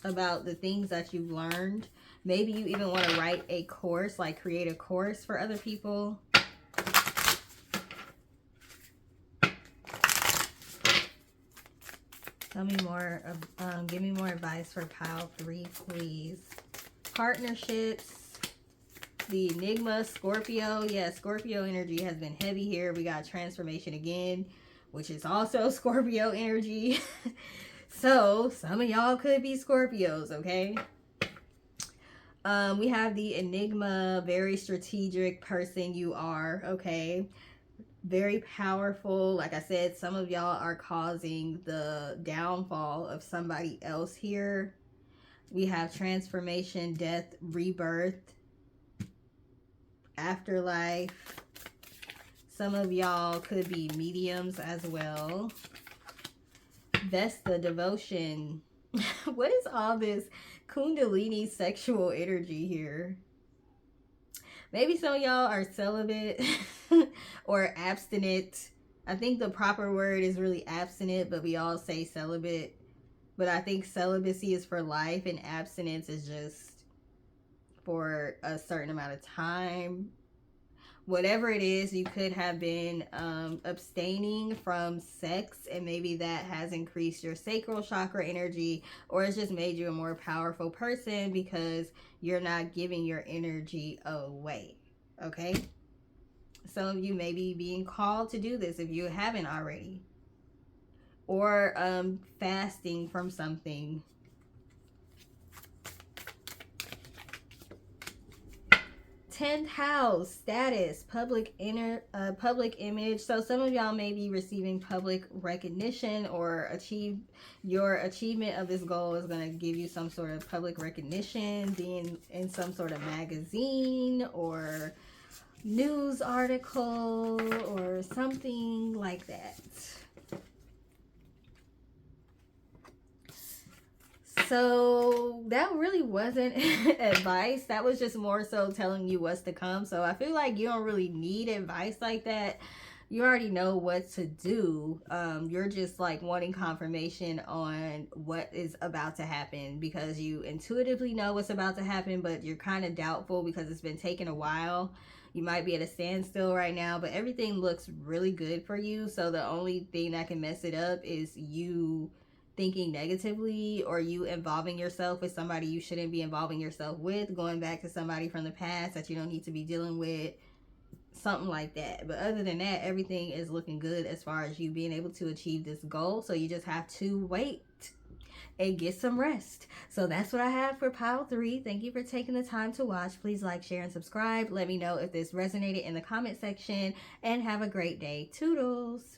about the things that you've learned. Maybe you even want to write a course, like create a course for other people. Tell me more, give me more advice for pile 3, please. Partnerships, the Enigma, Scorpio. Yeah, Scorpio energy has been heavy here. We got transformation again, which is also Scorpio energy. So some of y'all could be Scorpios, okay? We have the Enigma, very strategic person you are, okay? Very powerful. Like I said, some of y'all are causing the downfall of somebody else here. We have transformation, death, rebirth, afterlife. Some of y'all could be mediums as well. Vesta, devotion. What is all this Kundalini sexual energy here? Maybe some of y'all are celibate or abstinent. I think the proper word is really abstinent, but we all say celibate. But I think celibacy is for life and abstinence is just for a certain amount of time. Whatever it is, you could have been abstaining from sex, and maybe that has increased your sacral chakra energy, or it's just made you a more powerful person because you're not giving your energy away, okay? Some of you may be being called to do this if you haven't already, or fasting from something. 10th house, status, public image. So some of y'all may be receiving public recognition, or your achievement of this goal is going to give you some sort of public recognition, being in some sort of magazine or news article or something like that. So that really wasn't advice. That was just more so telling you what's to come. So I feel like you don't really need advice like that. You already know what to do. You're just like wanting confirmation on what is about to happen, because you intuitively know what's about to happen, but you're kind of doubtful because it's been taking a while. You might be at a standstill right now, but everything looks really good for you. So the only thing that can mess it up is you thinking negatively, or you involving yourself with somebody you shouldn't be involving yourself with, going back to somebody from the past that you don't need to be dealing with, something like that. But other than that, everything is looking good as far as you being able to achieve this goal. So you just have to wait and get some rest. So that's what I have for pile 3. Thank you for taking the time to watch. Please like, share, and subscribe. Let me know if this resonated in the comment section, and have a great day. Toodles.